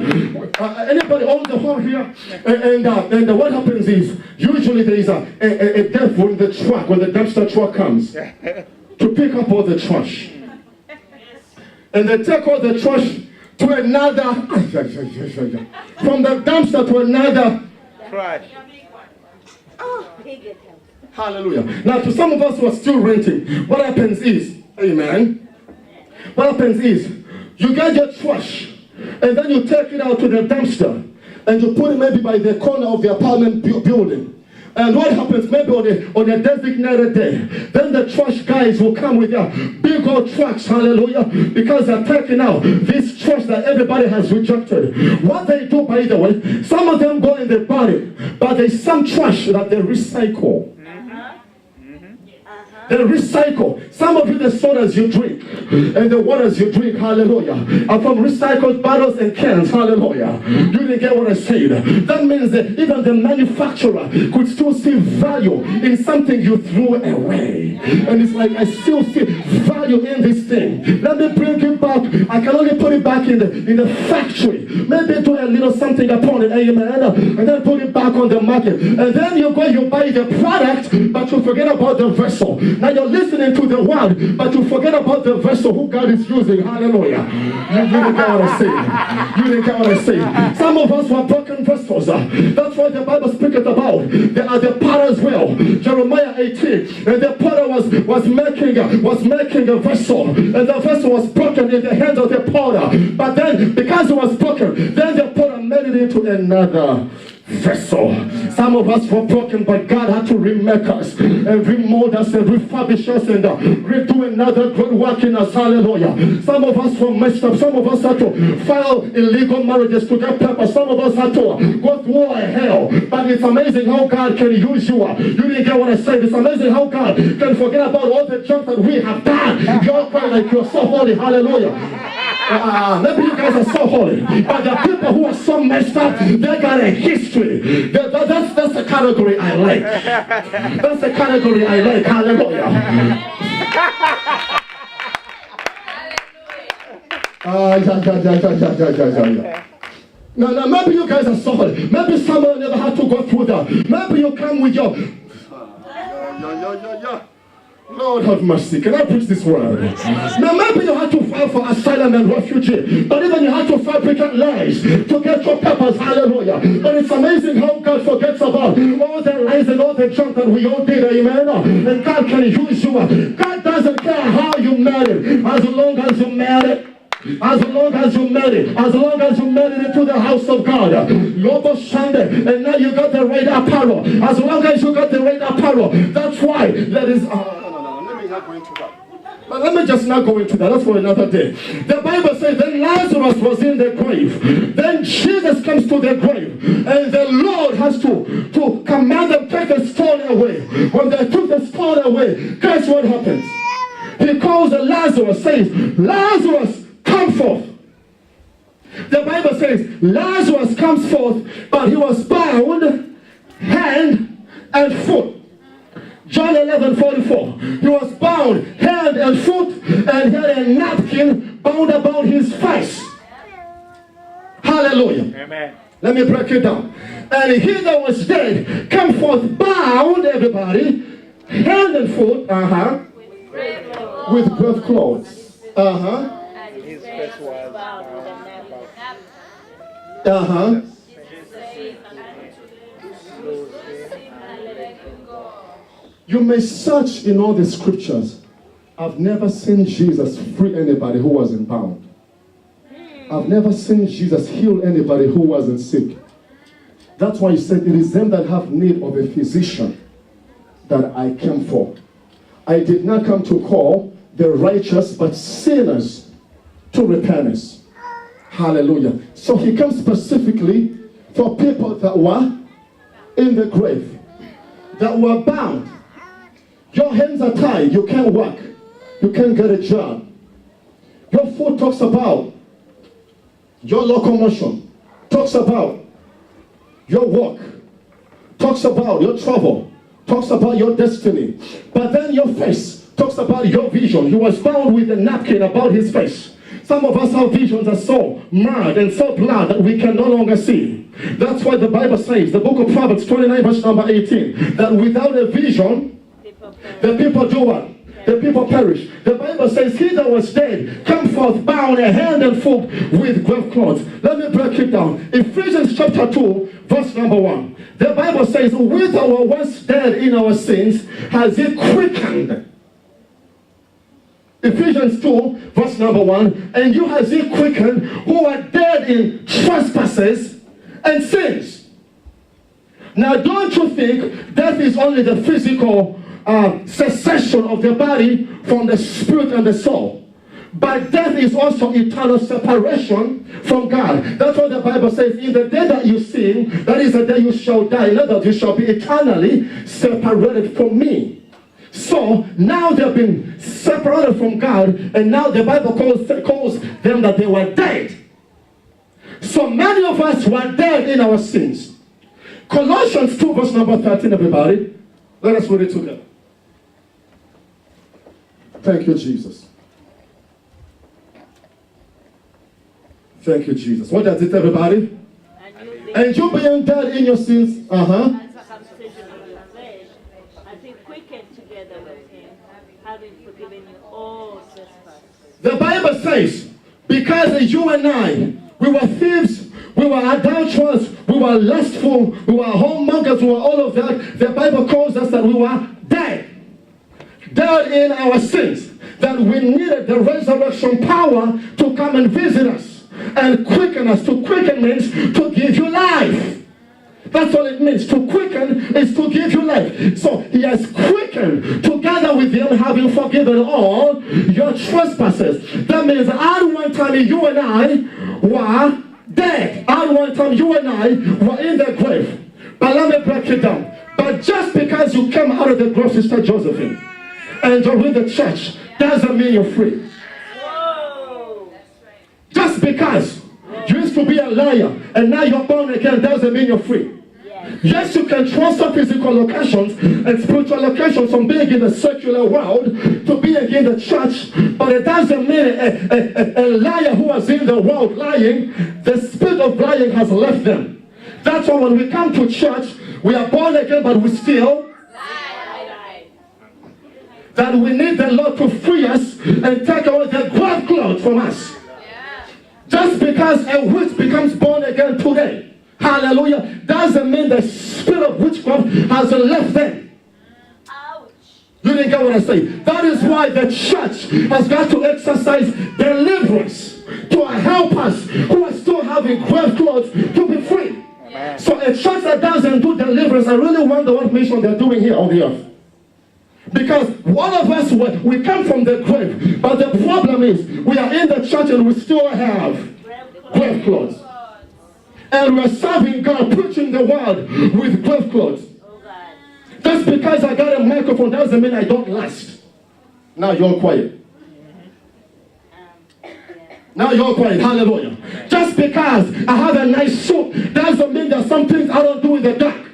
Anybody owns the home here? And what happens is, usually there is a devil in the truck when the dumpster truck comes to pick up all the trash. And they take all the trash to another, from the dumpster to another Trash. Hallelujah. Now, to some of us who are still renting, what happens is, amen, what happens is, you get your trash, and then you take it out to the dumpster, and you put it maybe by the corner of the apartment building. And what happens, maybe on a designated day, then the trash guys will come with their big old trucks, hallelujah, because they're taking out this trash that everybody has rejected. What they do, by the way, some of them go in the body, but there's some trash that they recycle. They recycle. Some of you, the sodas you drink and the waters you drink, hallelujah, are from recycled bottles and cans, hallelujah. You didn't get what I said. That means that even the manufacturer could still see value in something you threw away. And it's like, I still see value in this thing. Let me bring it back. I can only put it back in the factory. Maybe do a little something upon it, amen, and then put it back on the market. And then you go, you buy the product, but you forget about the vessel. Now you're listening to the word, but you forget about the vessel who God is using. Hallelujah. You didn't get what I say. You didn't get what I say. Some of us were broken vessels. That's why the Bible speaks about. They are the potter's wheel. Jeremiah 18. And the potter was making a vessel. And the vessel was broken in the hands of the potter. But then, because it was broken, then the potter made it into another vessel. Some of us were broken, but God had to remake us and remold us and refurbish us and redo another good work in us. Hallelujah. Some of us were messed up. Some of us had to file illegal marriages to get papers. Some of us had to go through a hell. But it's amazing how God can use you. You didn't get what I said. It's amazing how God can forget about all the junk that we have done. You're crying like you're so holy. Hallelujah. Maybe you guys are so holy, but the people who are so messed up, they got a history. That's the category I like. That's the category I like. Hallelujah. Yeah. Now, maybe you guys are sorry. Maybe someone never had to go through that. Maybe you come with your... Lord have mercy. Can I preach this word? Now, maybe you had to file for asylum and refugee, but even you had to fabricate lies to get your papers. Hallelujah. But it's amazing how God forgets about all the lies and all the junk that we all did. Amen. And God can use you. God doesn't care how you married, as long as you married. As long as you married, into the house of God, Lobo Sunday, and now you got the right apparel. As long as you got the right apparel, that's why there is. No, let me not go into that. But let me just not go into that. That's for another day. The Bible says then Lazarus was in the grave. Then Jesus comes to the grave, and the Lord has to command them take the stone away. When they took the stone away, guess what happens? He calls Lazarus, says, Lazarus, come forth. The Bible says Lazarus comes forth, but he was bound hand and foot. John 11:44. He was bound hand and foot, and he had a napkin bound about his face. Hallelujah. Amen. Let me break it down. And he that was dead come forth bound, everybody, hand and foot, with grave clothes. His face was You may search in all the scriptures. I've never seen Jesus free anybody who wasn't bound. I've never seen Jesus heal anybody who wasn't sick. That's why he said, it is them that have need of a physician that I came for. I did not come to call the righteous, but sinners to repentance. Hallelujah. So he comes specifically for people that were in the grave, that were bound. Your hands are tied, you can't work, you can't get a job. Your foot talks about your locomotion, talks about your work, talks about your trouble, talks about your destiny. But then your face talks about your vision. He was bound with a napkin about his face. Some of us, our visions are so marred and so blurred that we can no longer see. That's why the Bible says, the book of Proverbs 29 verse number 18, that without a vision, the people do what? The people perish. The Bible says, he that was dead come forth bound hand and foot with grave clothes. Let me break it down. Ephesians chapter 2 verse number 1. The Bible says, with our once dead in our sins has he quickened. Ephesians 2 verse number 1. And you has he quickened who are dead in trespasses and sins. Now don't you think death is only the physical cessation of the body from the spirit and the soul, but death is also eternal separation from God. That's what the Bible says, in the day that you sin, that is the day you shall die. In other words, you shall be eternally separated from me. So now they've been separated from God, and now the Bible calls them that they were dead. So many of us were dead in our sins. Colossians 2 verse number 13, everybody. Let us read it together. Thank you, Jesus. Thank you, Jesus. What does it, everybody? And you being dead in your sins, I think quickened together with him, having forgiven you all trespasses. The Bible says, because you and I, we were thieves, we were adulterers, we were lustful, we were homemongers, we were all of that. The Bible calls us that we were dead. Dead in our sins. That we needed the resurrection power to come and visit us and quicken us. To quicken means to give you life. That's all it means. To quicken is to give you life. So he has quickened together with him, having forgiven all your trespasses. That means at one time you and I were dead. At one time you and I were in the grave. But let me break it down. But just because you came out of the grave, Sister Josephine, and you're with the church, doesn't mean you're free. Whoa. Just because you used to be a liar and now you're born again doesn't mean you're free. Yes. Yes, you can transfer physical locations and spiritual locations from being in the secular world to being in the church, but it doesn't mean a liar who was in the world lying, the spirit of lying has left them. That's why when we come to church, we are born again, but we still that we need the Lord to free us and take away the grave clothes from us. Just because a witch becomes born again today, hallelujah, doesn't mean the spirit of witchcraft has left them. Ouch. You didn't get what I say. That is why the church has got to exercise deliverance to help us who are still having grave clothes to be free. Amen. So a church that doesn't do deliverance, I really wonder what mission they're doing here on the earth. Because all of us, we come from the grave, but the problem is we are in the church and we still have grave clothes. And we're serving God, preaching the word with grave clothes. Oh God. Just because I got a microphone doesn't mean I don't last. Now you're quiet. Now you're quiet. Hallelujah. Just because I have a nice suit doesn't mean there's some things I don't do in the dark.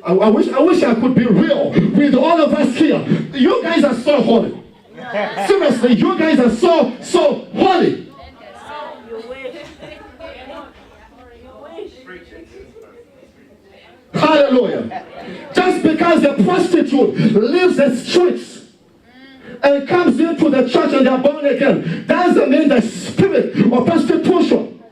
I wish I could be real with all of us here. You guys are so holy. Seriously, you guys are so holy. You wish. You wish. Hallelujah. Just because a prostitute lives the streets and comes into the church and they're born again doesn't mean the spirit of prostitution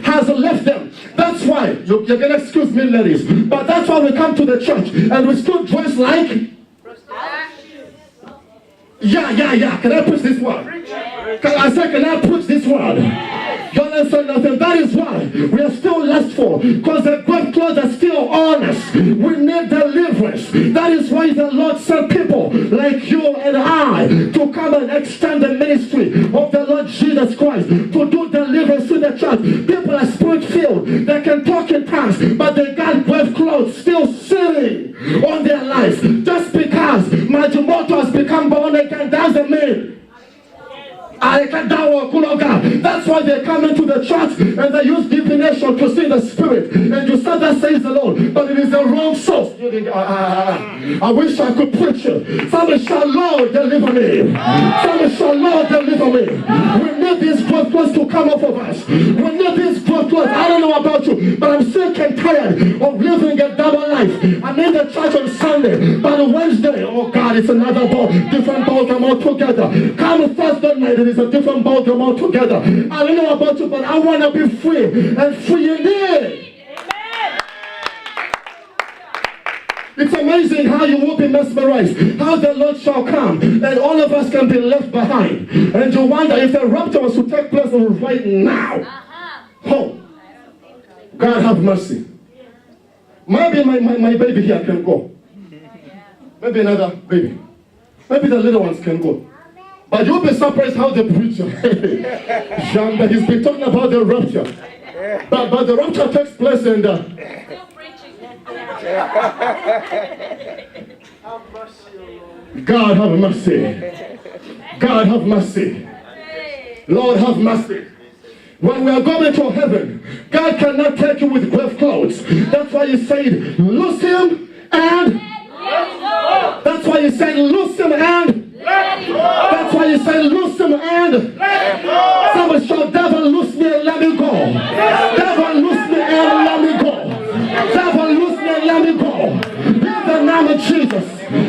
has left them. That's why, you're going to excuse me ladies, but that's why we come to the church and we still dress like, yeah, can I preach this word? Can I preach this word? You understand nothing? That is why we are still lustful, because the grave clothes are still on us. We need deliverance. That is why the Lord sent people like you and I to come and extend the ministry of the Lord Jesus Christ, to do deliverance to the church. People are spirit filled. They can talk in tongues, but they got grave clothes still sitting on their lives. Just because Majimoto has become born again doesn't mean that's why they come into the church and they use divination to see the spirit. And you said that says the Lord, but it is the wrong source. I wish I could preach it. Somebody shall Lord deliver me. Somebody shall Lord deliver me. We need these grave clothes to come off of us. We need these grave clothes. I don't know about you, but I'm sick and tired of living a double life. I'm in the church on Sunday, but on Wednesday, oh God, it's another ball, different ball game altogether. Come Thursday night, it is a different ball game altogether. I don't know about you, but I want to be free and free indeed. Amen. It's amazing how you will be mesmerized, how the Lord shall come, and all of us can be left behind. And you wonder if the rapture was to take place right now. Oh, God have mercy. Maybe my baby here can go. Maybe another baby. Maybe the little ones can go. But you'll be surprised how the preacher, he's been talking about the rapture. But the rapture takes place and God have mercy. God have mercy. Lord have mercy. When we are going to heaven, God cannot take you with grave clothes. That's why He said, loose him and that's why He said, loose him and that's why He said, loose him and somebody shout, devil, loose me and let me go. Devil, loose me and let me go. Devil, loose me and let me go. In the name of Jesus.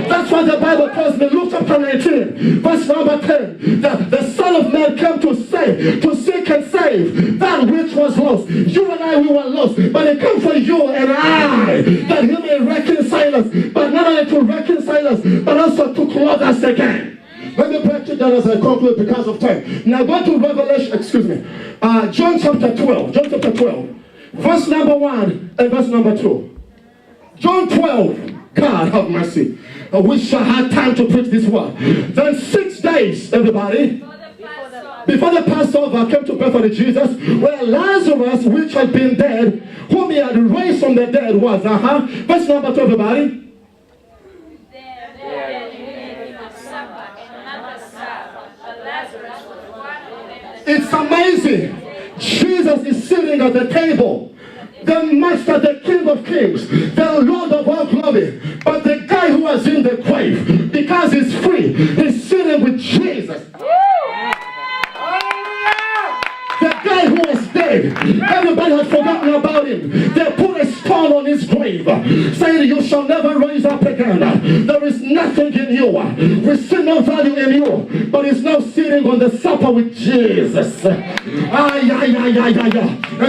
That's what the Bible tells me. Luke chapter 19, verse number 10. That the Son of Man came to save, to seek and save that which was lost. You and I, we were lost, but He came for you and I, that He may reconcile us. But not only to reconcile us, but also to clothe us again. Let me break it down as I conclude because of time. Now go to Revelation, John chapter 12. John chapter 12. Verse number 1 and verse number 2. John 12. God have mercy. I wish I had time to preach this word. Then 6 days, everybody, before the Passover came to Bethany, Jesus, where Lazarus, which had been dead, whom He had raised from the dead, was. Verse number 2, everybody. It's amazing. Jesus is sitting at the table the Master, the King of Kings, the Lord of all glory. But the guy who was in the grave, because he's free, he's sitting with Jesus. The guy who was dead, everybody had forgotten about him. They put a stone on his grave, saying, you shall never rise up again. There is nothing in you. We see no value in you. But he's now sitting on the supper with Jesus. And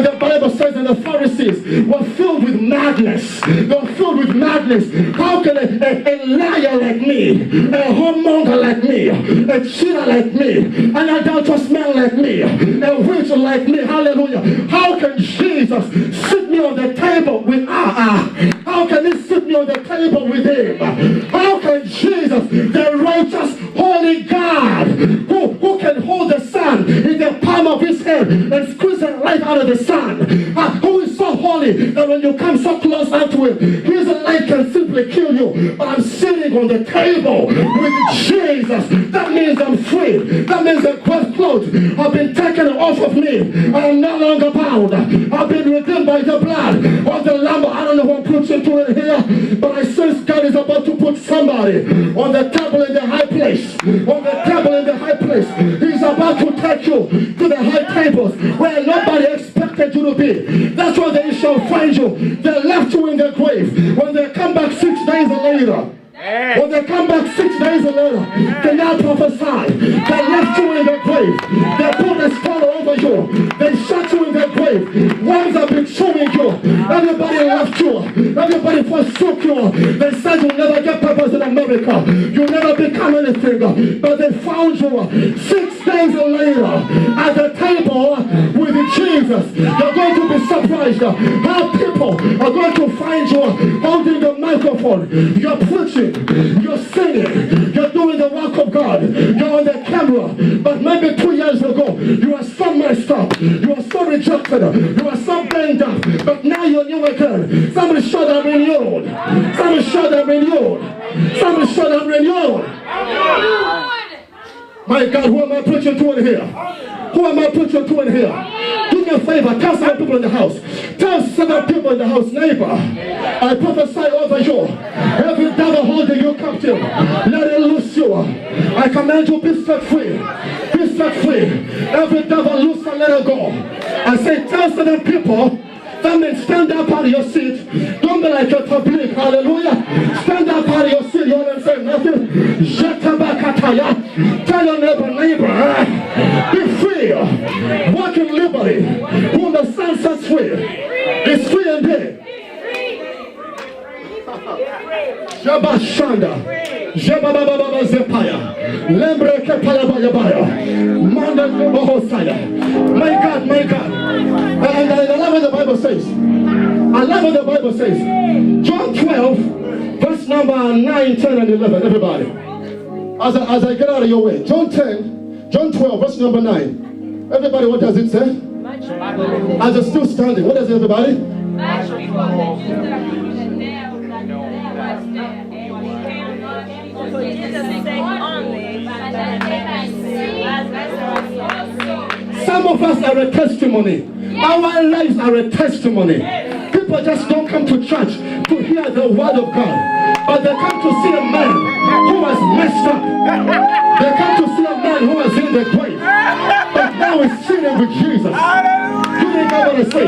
the Bible says that the Pharisees were filled with madness. They were filled with madness. How can a liar like me, a whoremonger like me, a cheater like me, an adulterous man like me, a witch like me, hallelujah, how can Jesus sit me on the table with how can he sit me on the table with him? How can Jesus, the righteous holy God, who can hold the sun in the palm of his hand and squeeze it right out of the sun, who is so holy that when you come so close unto him, his light can simply kill you, but I'm sitting on the table with Jesus. That means I'm free. That means the grave clothes have been taken off of me. I am no longer bound. I've been redeemed by the blood of the Lamb. I don't know who I'm preaching to it here, but I sense God is about to put somebody on the table in the high place. On the table in the high place. He's about to take you to the high tables where nobody expected you to be. That's why they shall find you. They left you in the grave. When they come back 6 days later, when they come back 6 days later, they now prophesy. They left you in the grave. They put a stone over you. They shut you in the grave. Worms have been chewing you. Everybody left you. Everybody forsook you. They said you'll never get purpose in America. You'll never become anything. But they found you 6 days later at the table with Jesus. You're going to be surprised how people are going to find you holding the microphone. You're preaching. You're singing, you're doing the work of God, you're on the camera, but maybe 2 years ago, you were so messed up, you were so rejected, you were so banged up, but now you're new again. Somebody shout I'm renewed. Somebody shout I'm renewed. Somebody shout I'm renewed. My God, who am I preaching to in here? Who am I preaching to in here? Do me a favor, tell 7 people in the house. Tell 7 people in the house, neighbor, I prophesy over you. Every devil holding you captive, let it loose you. I command you, be set free. Be set free. Every devil loose and let it go. I say, tell 7 people. That means stand up out of your seat. Don't be like a public. Hallelujah. Stand up out of your seat. You don't say nothing. Tell your neighbor, be free. Walk in liberty. Whom the sun sets free is free indeed. Jabashanda. Jabababa Zepaya. Lembre Kepalabayabaya. Manda Bohosaya. My God, my God. And I love what the Bible says. I love what the Bible says. John 12, verse number 9, 10, and 11. Everybody. As I get out of your way. John 12, verse number 9. Everybody, what does it say? As it's still standing. What does it, everybody? Some of us are a testimony. Our lives are a testimony. People just don't come to church to hear the word of God, but they come to see a man who was messed up. They come to see a man who was in the grave, but now he's sitting with Jesus. You didn't know what I say.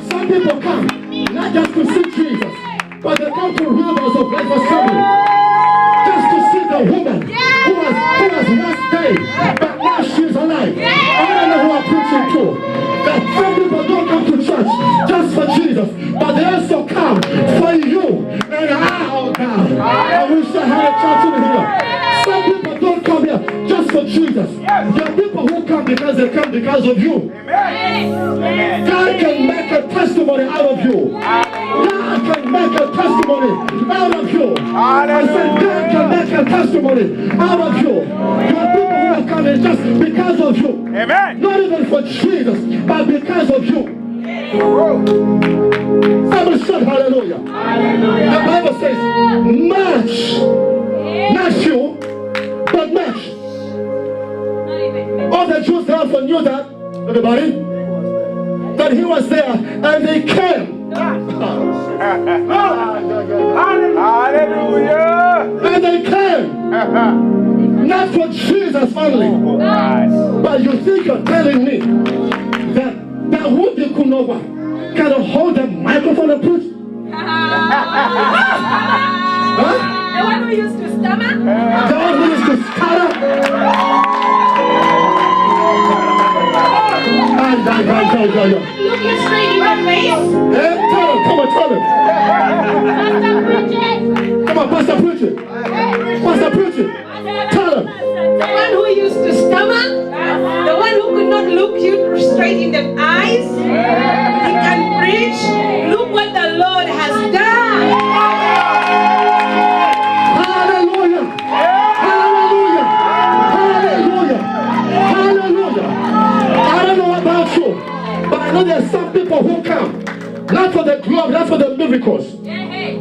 Some people come not just to see Jesus, but they come to Rivers of Life Assembly just to see the woman who was once dead, but now she's alive. I don't know who I'm preaching to. That some people don't come to church just for Jesus, but they also come for you and our God. I wish I had a church in here. Some people don't come here just for Jesus. There are people who come because they come because of you. God can make a testimony out of you. God can make a testimony out of you. I said God can make a testimony out of you. There are people who are coming just because of you. Amen. Not even for Jesus, but because of you. Somebody shout hallelujah. Hallelujah. The Bible says, much, not you, but much. All the Jews therefore knew that, everybody, that he was there, and they came Hallelujah. And they came. Not for Jesus only. But you think you're telling me that Woody Kunova can hold a microphone and preach? Huh? The one who used to stammer? The one who used to stutter? Looking straight in the face? Yeah, tell him, come on, tell him. Pastor, preach it. Come on, Pastor, preach it. Pastor, preach it. Tell him. The one who used to stammer, the one who could not look you straight in the eyes, he can preach. Look what the Lord has done. Hallelujah. Hallelujah. Hallelujah. Hallelujah. I don't know about you, but I know there are some people who come, not for the glory, not for the miracles,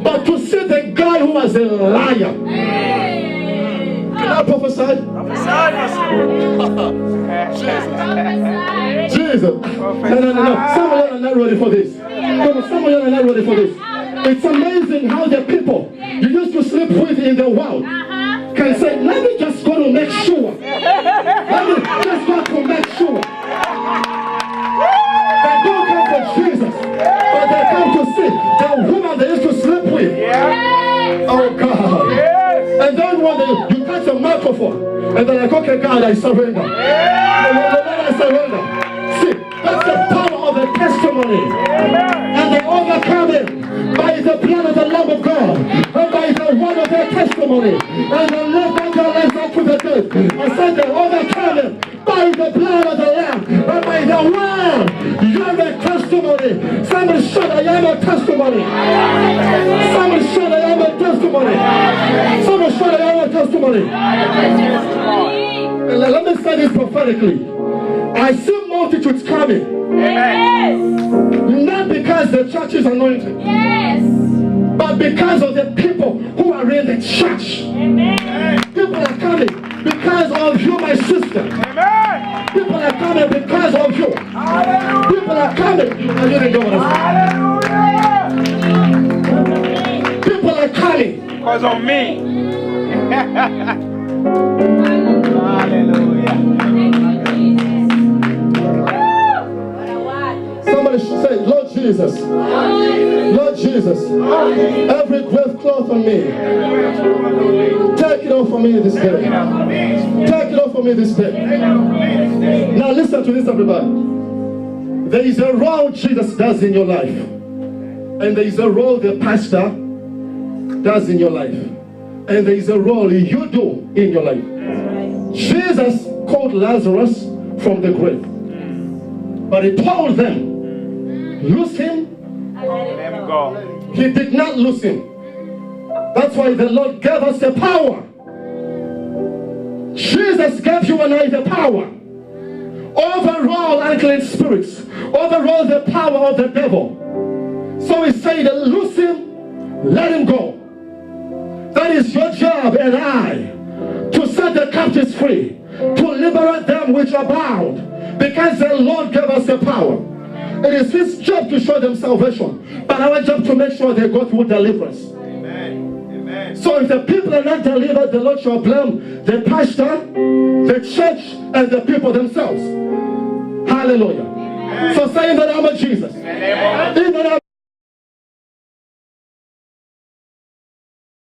but to see the guy who was a liar. Can I prophesy? Jesus. No. Some of you are not ready for this. Some of you are not ready for this. It's amazing how the people you used to sleep with in the world can say, let me just go to make sure. Let me just go to make sure. They don't come for Jesus, but they come to see the woman they used to sleep with. Oh God. And then when you touch a microphone, and they're like, okay, God, I surrender. And when I surrender, see, that's the power of the testimony. And they overcome it by the blood of the Lamb of God, and by the word of their testimony. And they lift up their lives up to the death. I said they overcome it by the blood of the Lamb, and by the word. You have a testimony. Somebody shout, I am a testimony. Somebody shout, I am a testimony. Somebody shout, I am a testimony. And let me say this prophetically. I see multitudes coming. Not because the church is anointed. But because of the people who are in the church. People are coming because of you, my sister. People are coming because of you. People are coming. You didn't go with us. People are coming Because of me. Hallelujah. Somebody should say, Lord Jesus. Lord Jesus. Every grave cloth on me. Take it off from me this day. Take it off from me this day. Now listen to this, everybody. There is a role Jesus does in your life. And there is a role the pastor does in your life. And there is a role you do in your life. Jesus called Lazarus from the grave. But he told them, loose him. Let him go. He did not lose him. That's why the Lord gave us the power. Jesus gave you and I the power. Overall unclean spirits. Overall the power of the devil. So he said, loose him, let him go. That is your job and I. To set the captives free. To liberate them which are bound. Because the Lord gave us the power. It is his job to show them salvation. But our job to make sure they go through deliverance. Amen. So if the people are not delivered, the Lord shall blame the pastor, the church, and the people themselves. Hallelujah. So say in the name of Jesus. In the name